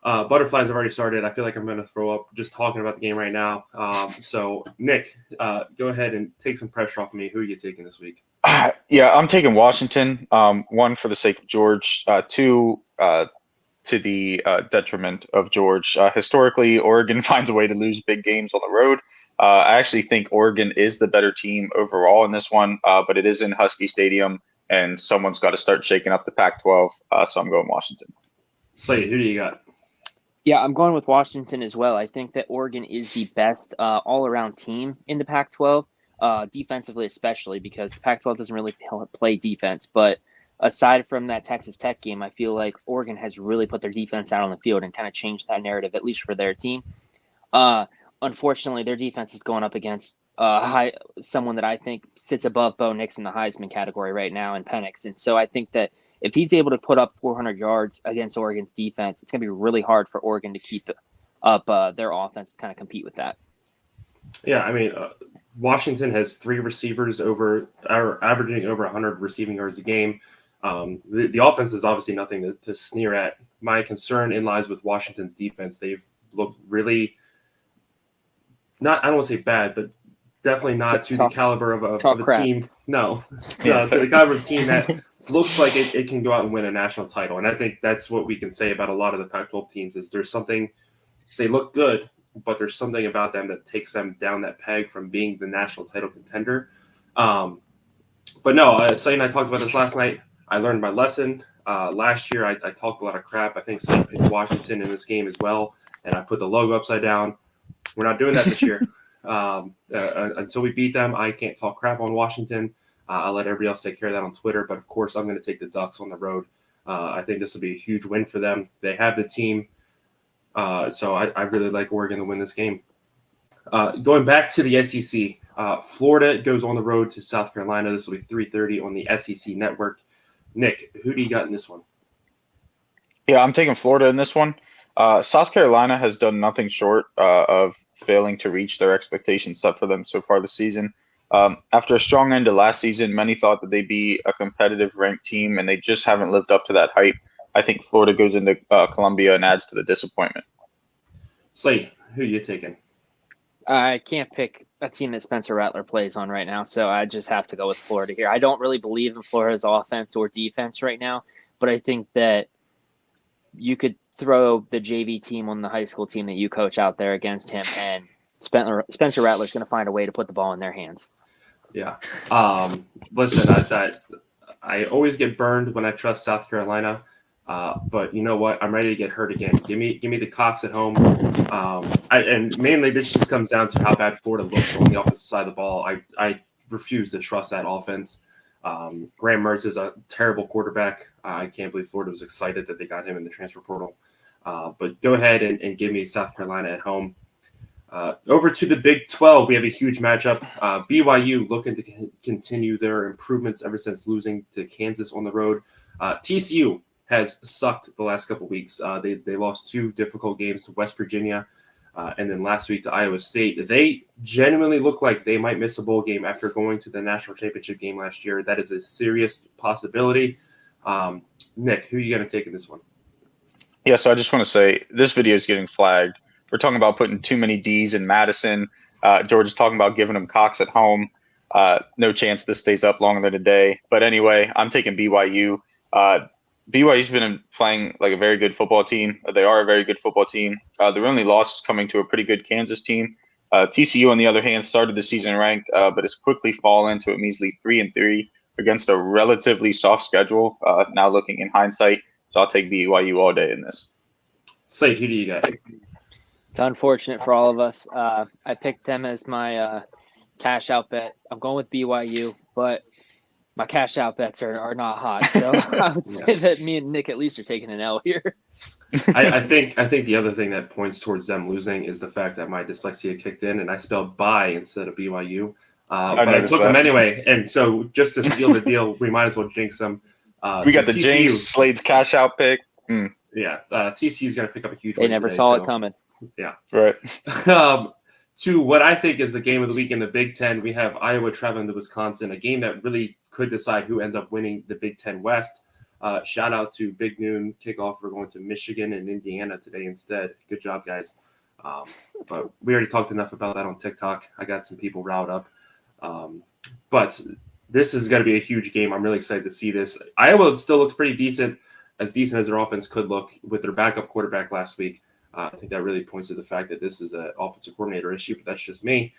Butterflies have already started. I feel like I'm going to throw up just talking about the game right now. So, Nick, go ahead and take some pressure off of me. Who are you taking this week? Yeah, I'm taking Washington. 1, for the sake of George. 2, to the detriment of George. Historically, Oregon finds a way to lose big games on the road. I actually think Oregon is the better team overall in this one, but it is in Husky Stadium, and someone's got to start shaking up the Pac-12, so I'm going Washington. Slade, who do you got? Yeah, I'm going with Washington as well. I think that Oregon is the best all-around team in the Pac-12, defensively especially because the Pac-12 doesn't really play defense. But aside from that Texas Tech game, I feel like Oregon has really put their defense out on the field and kind of changed that narrative, at least for their team. Unfortunately, their defense is going up against someone that I think sits above Bo Nix in the Heisman category right now in Penix. And so I think that if he's able to put up 400 yards against Oregon's defense, it's going to be really hard for Oregon to keep up their offense to kind of compete with that. Yeah, I mean, Washington has 3 receivers averaging over 100 receiving yards a game. The offense is obviously nothing to sneer at. My concern lies with Washington's defense. They've looked really I don't want to say bad, but definitely not to the caliber of a team. No, to the caliber of a team that looks like it can go out and win a national title. And I think that's what we can say about a lot of the Pac-12 teams is there's something – they look good, but there's something about them that takes them down that peg from being the national title contender. But no, Slade and I talked about this last night. I learned my lesson. Last year, I talked a lot of crap. I think Slade picked Washington in this game as well, and I put the logo upside down. We're not doing that this year. Until we beat them, I can't talk crap on Washington. I'll let everybody else take care of that on Twitter. But, of course, I'm going to take the Ducks on the road. I think this will be a huge win for them. They have the team. So I really like Oregon to win this game. Going back to the SEC, Florida goes on the road to South Carolina. This will be 3:30 on the SEC network. Nick, who do you got in this one? Yeah, I'm taking Florida in this one. South Carolina has done nothing short of failing to reach their expectations set for them so far this season. After a strong end to last season, many thought that they'd be a competitive ranked team, and they just haven't lived up to that hype. I think Florida goes into Columbia and adds to the disappointment. Slade, who are you taking? I can't pick a team that Spencer Rattler plays on right now, so I just have to go with Florida here. I don't really believe in Florida's offense or defense right now, but I think that you could throw the JV team on the high school team that you coach out there against him, and Spencer Rattler's going to find a way to put the ball in their hands. Yeah. Listen, I always get burned when I trust South Carolina, but you know what? I'm ready to get hurt again. Give me the Cox at home. And mainly this just comes down to how bad Florida looks on the opposite side of the ball. I refuse to trust that offense. Graham Mertz is a terrible quarterback. I can't believe Florida was excited that they got him in the transfer portal. But go ahead and give me South Carolina at home. Over to the Big 12, we have a huge matchup. BYU looking to continue their improvements ever since losing to Kansas on the road. TCU has sucked the last couple weeks. They lost 2 difficult games to West Virginia and then last week to Iowa State. They genuinely look like they might miss a bowl game after going to the national championship game last year. That is a serious possibility. Nick, who are you going to take in this one? Yeah, so I just want to say this video is getting flagged. We're talking about putting too many D's in Madison. George is talking about giving them Cox at home. No chance this stays up longer than a day. But anyway, I'm taking BYU. BYU's been playing like a very good football team. They are a very good football team. Their only loss is coming to a pretty good Kansas team. TCU, on the other hand, started the season ranked, but has quickly fallen to a measly 3-3 against a relatively soft schedule. Now looking in hindsight, so I'll take BYU all day in this. Slade, who do you got? It's unfortunate for all of us. I picked them as my cash out bet. I'm going with BYU, but my cash out bets are not hot. So I would say that me and Nick at least are taking an L here. I think the other thing that points towards them losing is the fact that my dyslexia kicked in and I spelled by instead of BYU. But I took them anyway. And so just to seal the deal, we might as well jinx them. We got the TCU, James Slade's cash out pick. Yeah. TCU is going to pick up a huge They win never today, saw it coming. Yeah. Right. To what I think is the game of the week in the Big Ten, we have Iowa traveling to Wisconsin, a game that really could decide who ends up winning the Big Ten West. Shout out to Big Noon kickoff. We're going to Michigan and Indiana today instead. Good job, guys. But we already talked enough about that on TikTok. I got some people riled up. But this is going to be a huge game. I'm really excited to see this. Iowa still looks pretty decent as their offense could look with their backup quarterback last week. I think that really points to the fact that this is an offensive coordinator issue, but that's just me.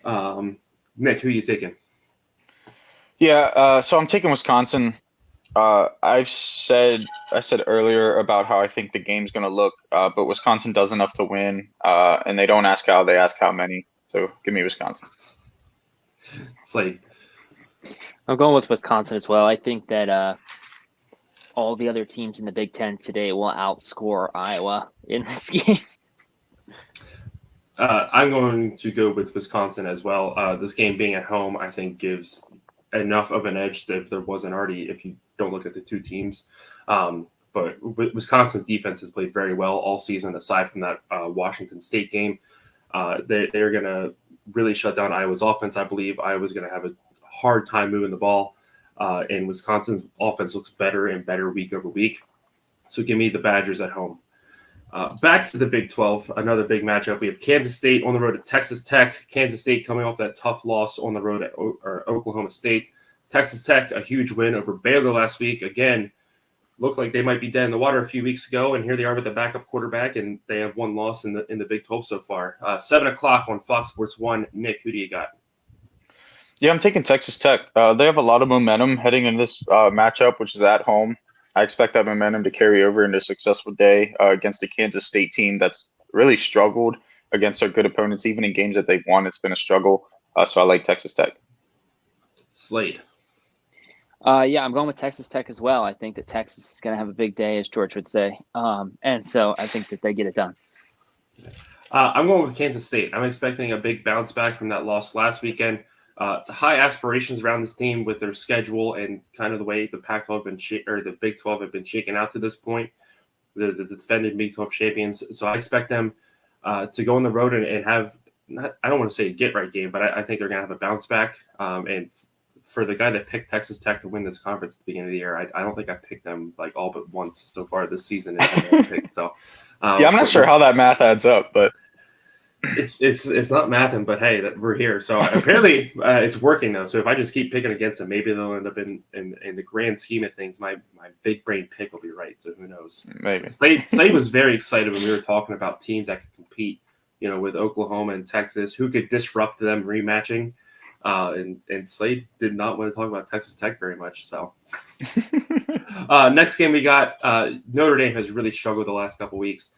Nick, who are you taking? Yeah, so I'm taking Wisconsin. I said earlier about how I think the game's going to look, but Wisconsin does enough to win, and they don't ask how, they ask how many. So give me Wisconsin. Slade. I'm going with Wisconsin as well. I think that all the other teams in the Big Ten today will outscore Iowa in this game. I'm going to go with Wisconsin as well. This game being at home, I think, gives enough of an edge that if there wasn't already, if you don't look at the two teams. But Wisconsin's defense has played very well all season, aside from that Washington State game. They're going to really shut down Iowa's offense. I believe Iowa's going to have a hard time moving the ball, and Wisconsin's offense looks better and better week over week. So give me the Badgers at home. Back to the Big 12, another big matchup. We have Kansas State on the road at Texas Tech. Kansas State coming off that tough loss on the road at Oklahoma State. Texas Tech, a huge win over Baylor last week. Again, looked like they might be dead in the water a few weeks ago, and here they are with the backup quarterback, and they have one loss in the Big 12 so far. 7 o'clock on Fox Sports 1. Nick, who do you got? Yeah, I'm taking Texas Tech. They have a lot of momentum heading into this matchup, which is at home. I expect that momentum to carry over into a successful day against a Kansas State team that's really struggled against their good opponents. Even in games that they've won, it's been a struggle. So I like Texas Tech. Slade. Yeah, I'm going with Texas Tech as well. I think that Texas is going to have a big day, as George would say. And so I think that they get it done. I'm going with Kansas State. I'm expecting a big bounce back from that loss last weekend. High aspirations around this team with their schedule and kind of the way the Pac-12 or the Big 12 have been shaken out to this point. The defending Big 12 champions. So I expect them to go on the road and have, I don't want to say a get-right game, but I think they're going to have a bounce back. And for the guy that picked Texas Tech to win this conference at the beginning of the year, I don't think I picked them like all but once so far this season. So yeah, I'm not sure how that math adds up, but it's not mathing, but hey, that we're here. So apparently it's working though. So if I just keep picking against them, maybe they'll end up in the grand scheme of things. My big brain pick will be right. So who knows? Maybe. Slade was very excited when we were talking about teams that could compete, with Oklahoma and Texas, who could disrupt them rematching. And Slade did not want to talk about Texas Tech very much. So next game we got Notre Dame has really struggled the last couple weeks.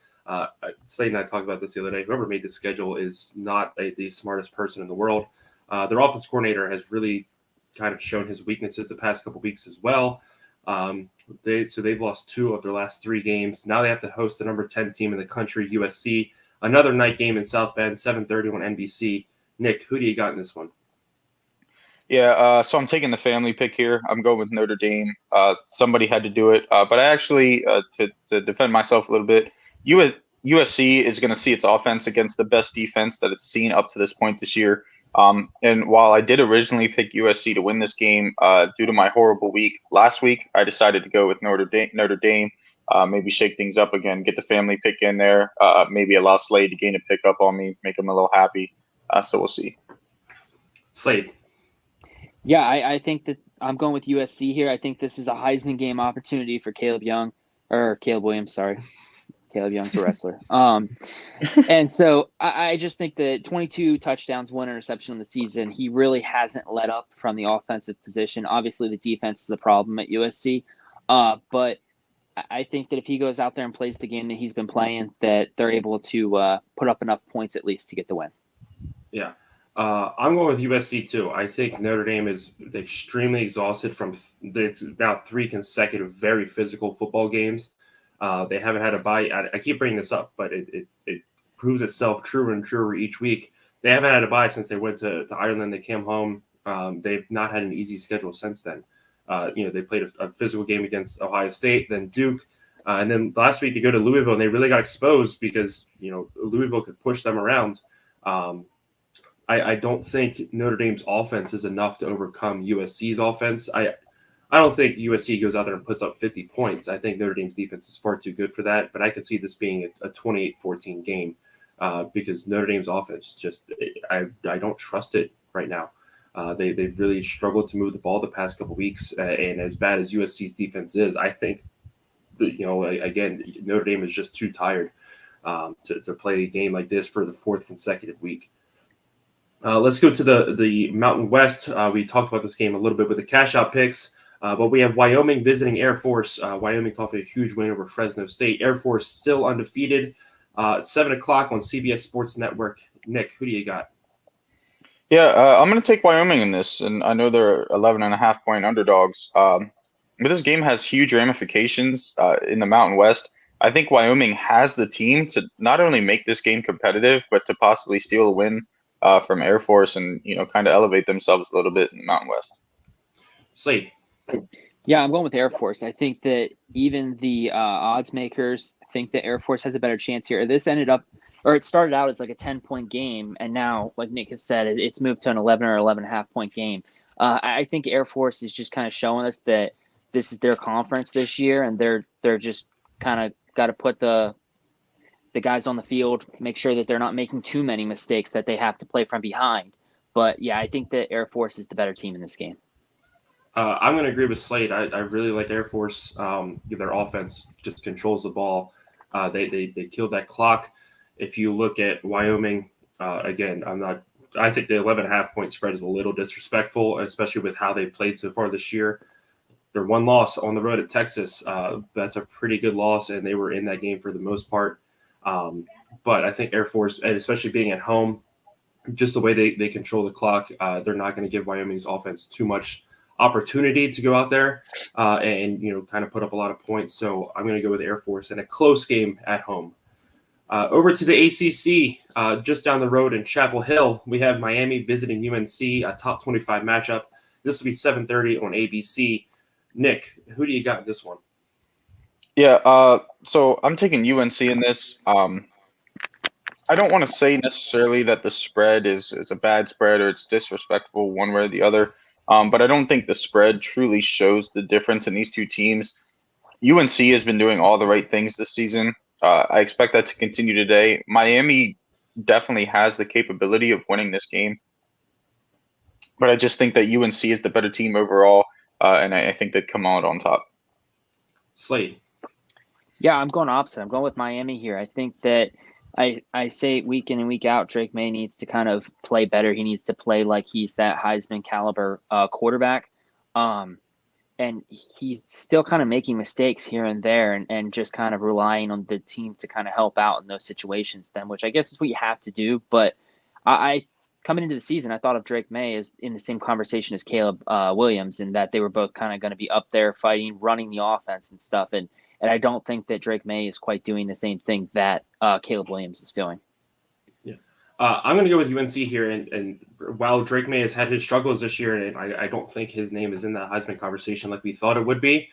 Slade and I talked about this the other day. Whoever made the schedule is not the smartest person in the world. Their offense coordinator has really kind of shown his weaknesses the past couple weeks as well. They've lost 2 of their last 3 games. Now they have to host the number 10 team in the country, USC. Another night game in South Bend, 7:30 on NBC. Nick, who do you got in this one? Yeah, so I'm taking the family pick here. I'm going with Notre Dame. Somebody had to do it, but I actually, to defend myself a little bit, USC is going to see its offense against the best defense that it's seen up to this point this year. And while I did originally pick USC to win this game, due to my horrible week last week, I decided to go with Notre Dame. Maybe shake things up again, get the family pick in there. Maybe allow Slade to gain a pick up on me, make him a little happy. So we'll see. Slade. Yeah, I think that I'm going with USC here. I think this is a Heisman game opportunity for Caleb Williams. Sorry. Caleb Young's a wrestler. And so I just think that 22 touchdowns, 1 interception in the season, he really hasn't let up from the offensive position. Obviously, the defense is the problem at USC. But I think that if he goes out there and plays the game that he's been playing, that they're able to put up enough points at least to get the win. Yeah. I'm going with USC too. I think Notre Dame is extremely exhausted from now 3 consecutive very physical football games. They haven't had a bye. I keep bringing this up, but it proves itself truer and truer each week. They haven't had a bye since they went to Ireland. They came home. They've not had an easy schedule since then. They played a physical game against Ohio State, then Duke, and then last week they go to Louisville, and they really got exposed because Louisville could push them around. I don't think Notre Dame's offense is enough to overcome USC's offense. I don't think USC goes out there and puts up 50 points. I think Notre Dame's defense is far too good for that, but I could see this being a 28-14 game because Notre Dame's offense I don't trust it right now. They've really struggled to move the ball the past couple weeks, and as bad as USC's defense is, I think again Notre Dame is just too tired to play a game like this for the 4th consecutive week. Let's go to the Mountain West. We talked about this game a little bit with the cash out picks. But we have Wyoming visiting Air Force. Wyoming off a huge win over Fresno State. Air Force still undefeated. 7 o'clock on CBS Sports Network. Nick, who do you got? Yeah, I'm going to take Wyoming in this, and I know they're 11.5-point underdogs. But this game has huge ramifications in the Mountain West. I think Wyoming has the team to not only make this game competitive, but to possibly steal a win from Air Force and kind of elevate themselves a little bit in the Mountain West. Slade. Yeah, I'm going with Air Force. I think that even the odds makers think that Air Force has a better chance here. This it started out as like a 10-point game, and now, like Nick has said, it's moved to an 11 or 11.5-point game. I think Air Force is just kind of showing us that this is their conference this year, and they're just kind of got to put the guys on the field, make sure that they're not making too many mistakes that they have to play from behind. But yeah, I think that Air Force is the better team in this game. I'm going to agree with Slade. I really like Air Force. Their offense just controls the ball. They killed that clock. If you look at Wyoming, again, I think the 11.5-point spread is a little disrespectful, especially with how they played so far this year. Their one loss on the road at Texas, that's a pretty good loss, and they were in that game for the most part. But I think Air Force, and especially being at home, just the way they control the clock, they're not going to give Wyoming's offense too much opportunity to go out there and kind of put up a lot of points. So I'm going to go with Air Force in a close game at home. Over to the ACC, just down the road in Chapel Hill, we have Miami visiting UNC, a top 25 matchup. This will be 7:30 on ABC. Nick, who do you got in this one? Yeah, so I'm taking UNC in this. I don't want to say necessarily that the spread is a bad spread or it's disrespectful one way or the other, but I don't think the spread truly shows the difference in these two teams. UNC has been doing all the right things this season. I expect that to continue today. Miami definitely has the capability of winning this game, but I just think that UNC is the better team overall, and I think they'd come out on top. Slade. Yeah, I'm going opposite. I'm going with Miami here. I think that I say week in and week out, Drake May needs to kind of play better. He needs to play like he's that Heisman caliber quarterback. And he's still kind of making mistakes here and there and just kind of relying on the team to kind of help out in those situations then, which I guess is what you have to do. But I coming into the season, I thought of Drake May as in the same conversation as Caleb Williams, in that they were both kind of going to be up there fighting, running the offense and stuff. And I don't think that Drake May is quite doing the same thing that Caleb Williams is doing. Yeah, I'm going to go with UNC here. And while Drake May has had his struggles this year, and I don't think his name is in that Heisman conversation like we thought it would be,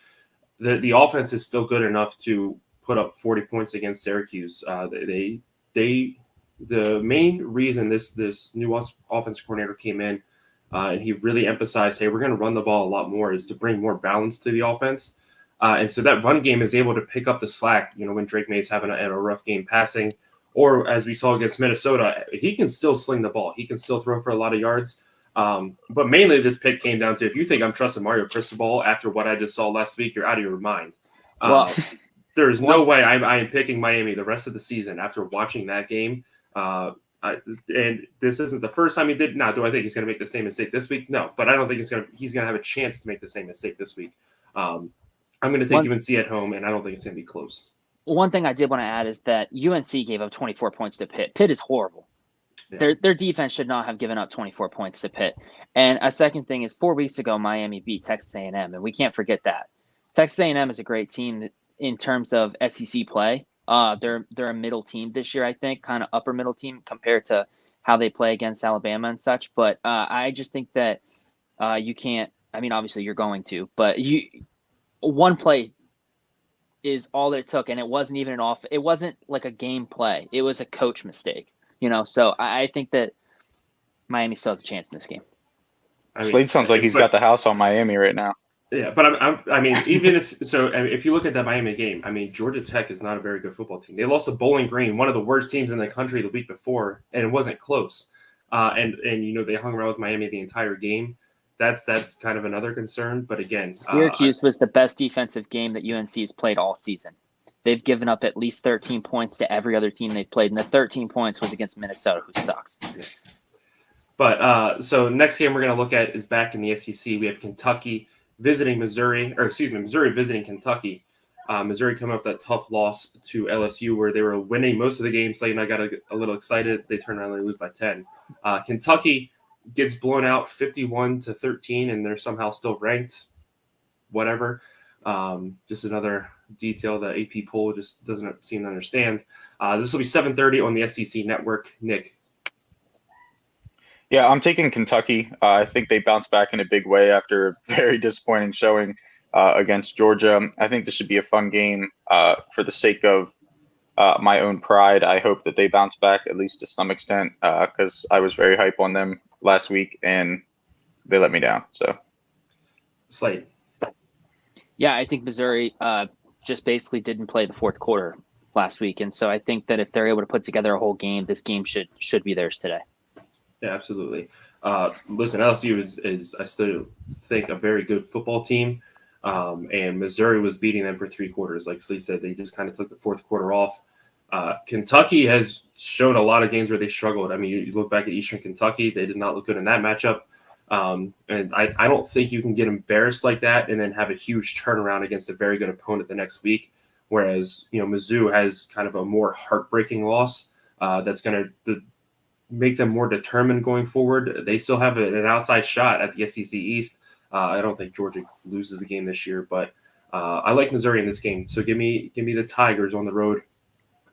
the offense is still good enough to put up 40 points against Syracuse. The main reason this new offensive coordinator came in, and he really emphasized, hey, we're going to run the ball a lot more, is to bring more balance to the offense. And so that run game is able to pick up the slack, when Drake May is having a rough game passing, or as we saw against Minnesota, he can still sling the ball. He can still throw for a lot of yards. But mainly this pick came down to, if you think I'm trusting Mario Cristobal after what I just saw last week, you're out of your mind. There's no way I am picking Miami the rest of the season after watching that game. And this isn't the first time he did. Now, do I think he's going to make the same mistake this week? No, but I don't think he's going to have a chance to make the same mistake this week. I'm going to take UNC at home, and I don't think it's going to be close. One thing I did want to add is that UNC gave up 24 points to Pitt. Pitt is horrible. Yeah. Their defense should not have given up 24 points to Pitt. And a second thing is, 4 weeks ago, Miami beat Texas A&M, and we can't forget that. Texas A&M is a great team in terms of SEC play. They're a middle team this year, I think, kind of upper middle team compared to how they play against Alabama and such. But I just think that you can't. I mean, obviously you're going to, but one play is all that it took, and it wasn't even it wasn't like a game play. It was a coach mistake, So I think that Miami still has a chance in this game. Slade sounds like he's got the house on Miami right now. Yeah, but I mean, even if you look at that Miami game, I mean, Georgia Tech is not a very good football team. They lost to Bowling Green, one of the worst teams in the country, the week before, and it wasn't close. And they hung around with Miami the entire game. That's kind of another concern. But again, Syracuse was the best defensive game that UNC has played all season. They've given up at least 13 points to every other team they've played, and the 13 points was against Minnesota, who sucks. Yeah. But so next game we're going to look at is back in the SEC. We have Kentucky visiting Missouri visiting Kentucky. Missouri coming off that tough loss to LSU where they were winning most of the game. Slade and I got a little excited. They turn around and they lose by 10. Kentucky gets blown out 51-13, and they're somehow still ranked. Whatever. Just another detail that AP poll just doesn't seem to understand. This will be 7:30 on the SEC network. Nick. Yeah, I'm taking Kentucky. I think they bounced back in a big way after a very disappointing showing against Georgia. I think this should be a fun game for the sake of my own pride. I hope that they bounce back at least to some extent because I was very hype on them last week and they let me down. So, Slade. Yeah, I think Missouri just basically didn't play the fourth quarter last week, and so I think that if they're able to put together a whole game, this game should be theirs today. Yeah, absolutely. Listen, LSU is I still think a very good football team, and Missouri was beating them for 3 quarters. Like Slade said, they just kind of took the fourth quarter off. Kentucky has shown a lot of games where they struggled. I mean, you look back at Eastern Kentucky, they did not look good in that matchup. And I don't think you can get embarrassed like that and then have a huge turnaround against a very good opponent the next week. Whereas, Mizzou has kind of a more heartbreaking loss that's going to make them more determined going forward. They still have an outside shot at the SEC East. I don't think Georgia loses the game this year, but I like Missouri in this game. So give me the Tigers on the road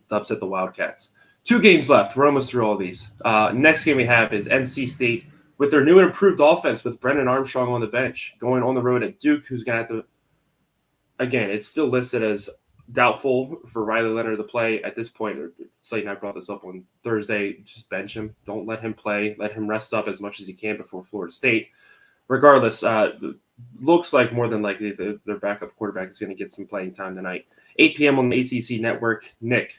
to upset the Wildcats. 2 games left. We're almost through all these. Next game we have is NC State with their new and improved offense with Brennan Armstrong on the bench, going on the road at Duke, who's going to have to – again, it's still listed as doubtful for Riley Leonard to play at this point. Slade and I brought this up on Thursday. Just bench him. Don't let him play. Let him rest up as much as he can before Florida State. Regardless, looks like more than likely their backup quarterback is going to get some playing time tonight. 8 p.m. on the ACC network. Nick.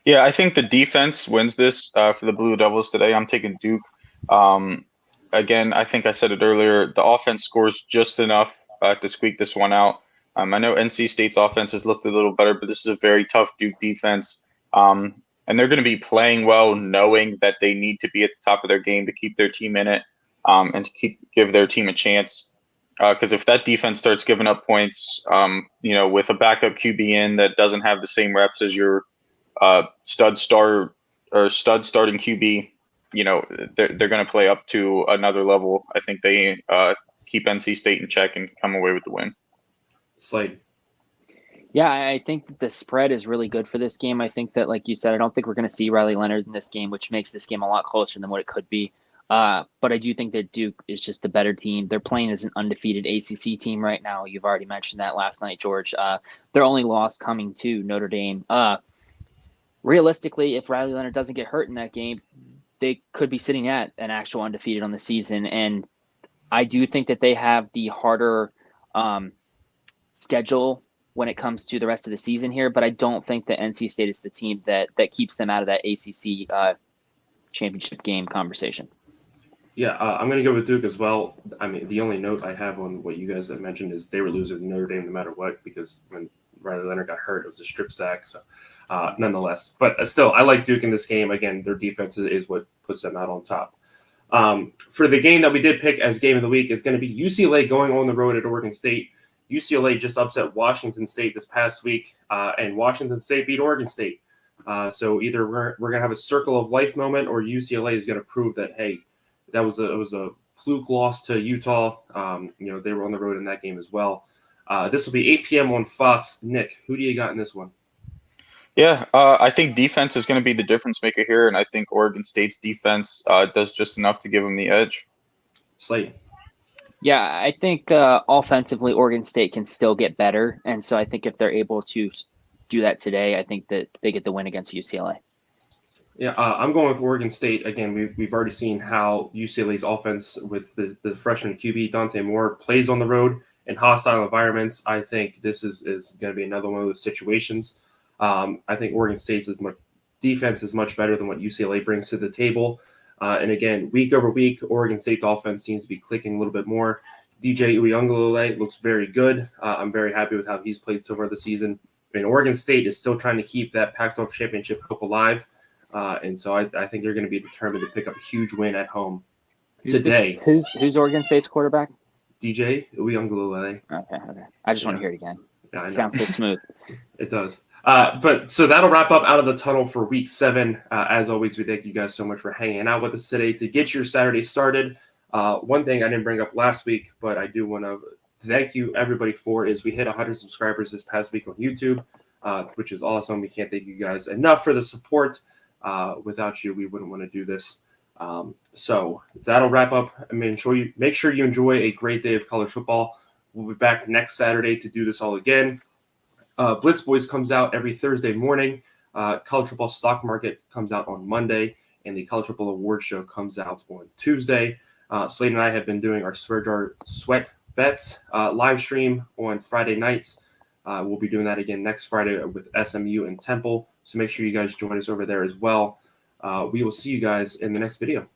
Yeah, I think the defense wins this for the Blue Devils today. I'm taking Duke. Again, I think I said it earlier. The offense scores just enough to squeak this one out. I know NC State's offense has looked a little better, but this is a very tough Duke defense. And they're going to be playing well, knowing that they need to be at the top of their game to keep their team in it and to give their team a chance. Because if that defense starts giving up points, with a backup QB in that doesn't have the same reps as your stud starting QB, they're going to play up to another level. I think they keep NC State in check and come away with the win. Slade. Yeah, I think that the spread is really good for this game. I think that, like you said, I don't think we're going to see Riley Leonard in this game, which makes this game a lot closer than what it could be. But I do think that Duke is just the better team. They're playing as an undefeated ACC team right now. You've already mentioned that last night, George. Their only loss coming to Notre Dame. Realistically, if Riley Leonard doesn't get hurt in that game, they could be sitting at an actual undefeated on the season. And I do think that they have the harder schedule when it comes to the rest of the season here, but I don't think that NC State is the team that keeps them out of that ACC championship game conversation. Yeah, I'm going to go with Duke as well. I mean, the only note I have on what you guys have mentioned is they were losing to Notre Dame no matter what, because when Riley Leonard got hurt, it was a strip sack. So nonetheless, but still, I like Duke in this game. Again, their defense is what puts them out on top. For the game that we did pick as game of the week is going to be UCLA going on the road at Oregon State. UCLA just upset Washington State this past week, and Washington State beat Oregon State. So either we're going to have a circle of life moment, or UCLA is going to prove that, hey, that was a fluke loss to Utah. They were on the road in that game as well. This will be 8 p.m. on Fox. Nick, who do you got in this one? Yeah, I think defense is going to be the difference maker here, and I think Oregon State's defense does just enough to give them the edge. Slade. Yeah, I think offensively Oregon State can still get better, and so I think if they're able to do that today, I think that they get the win against UCLA. Yeah, I'm going with Oregon State. Again, we've already seen how UCLA's offense with the freshman QB, Dante Moore, plays on the road in hostile environments. I think this is going to be another one of those situations. I think Oregon State's defense is much better than what UCLA brings to the table. And again, week over week, Oregon State's offense seems to be clicking a little bit more. DJ Uiagalelei looks very good. I'm very happy with how he's played so far this season. And Oregon State is still trying to keep that Pac-12 championship hope alive. And so I think they're going to be determined to pick up a huge win at home today. Who's Oregon State's quarterback? DJ Uyunglele. Okay. I just want Yeah. to hear it again. Yeah, I know. Sounds so smooth. It does. But so that'll wrap up Out of the Tunnel for week 7. As always, we thank you guys so much for hanging out with us today to get your Saturday started. One thing I didn't bring up last week, but I do want to thank you everybody for is we hit 100 subscribers this past week on YouTube, which is awesome. We can't thank you guys enough for the support. Without you, we wouldn't want to do this. So that'll wrap up. I mean, make sure you enjoy a great day of college football. We'll be back next Saturday to do this all again. Blitz Boys comes out every Thursday morning. College Football Stock Market comes out on Monday, and the College Football Award Show comes out on Tuesday. Slade and I have been doing our Swear Jar Sweat Bets live stream on Friday nights. We'll be doing that again next Friday with SMU and Temple, so make sure you guys join us over there as well. We will see you guys in the next video.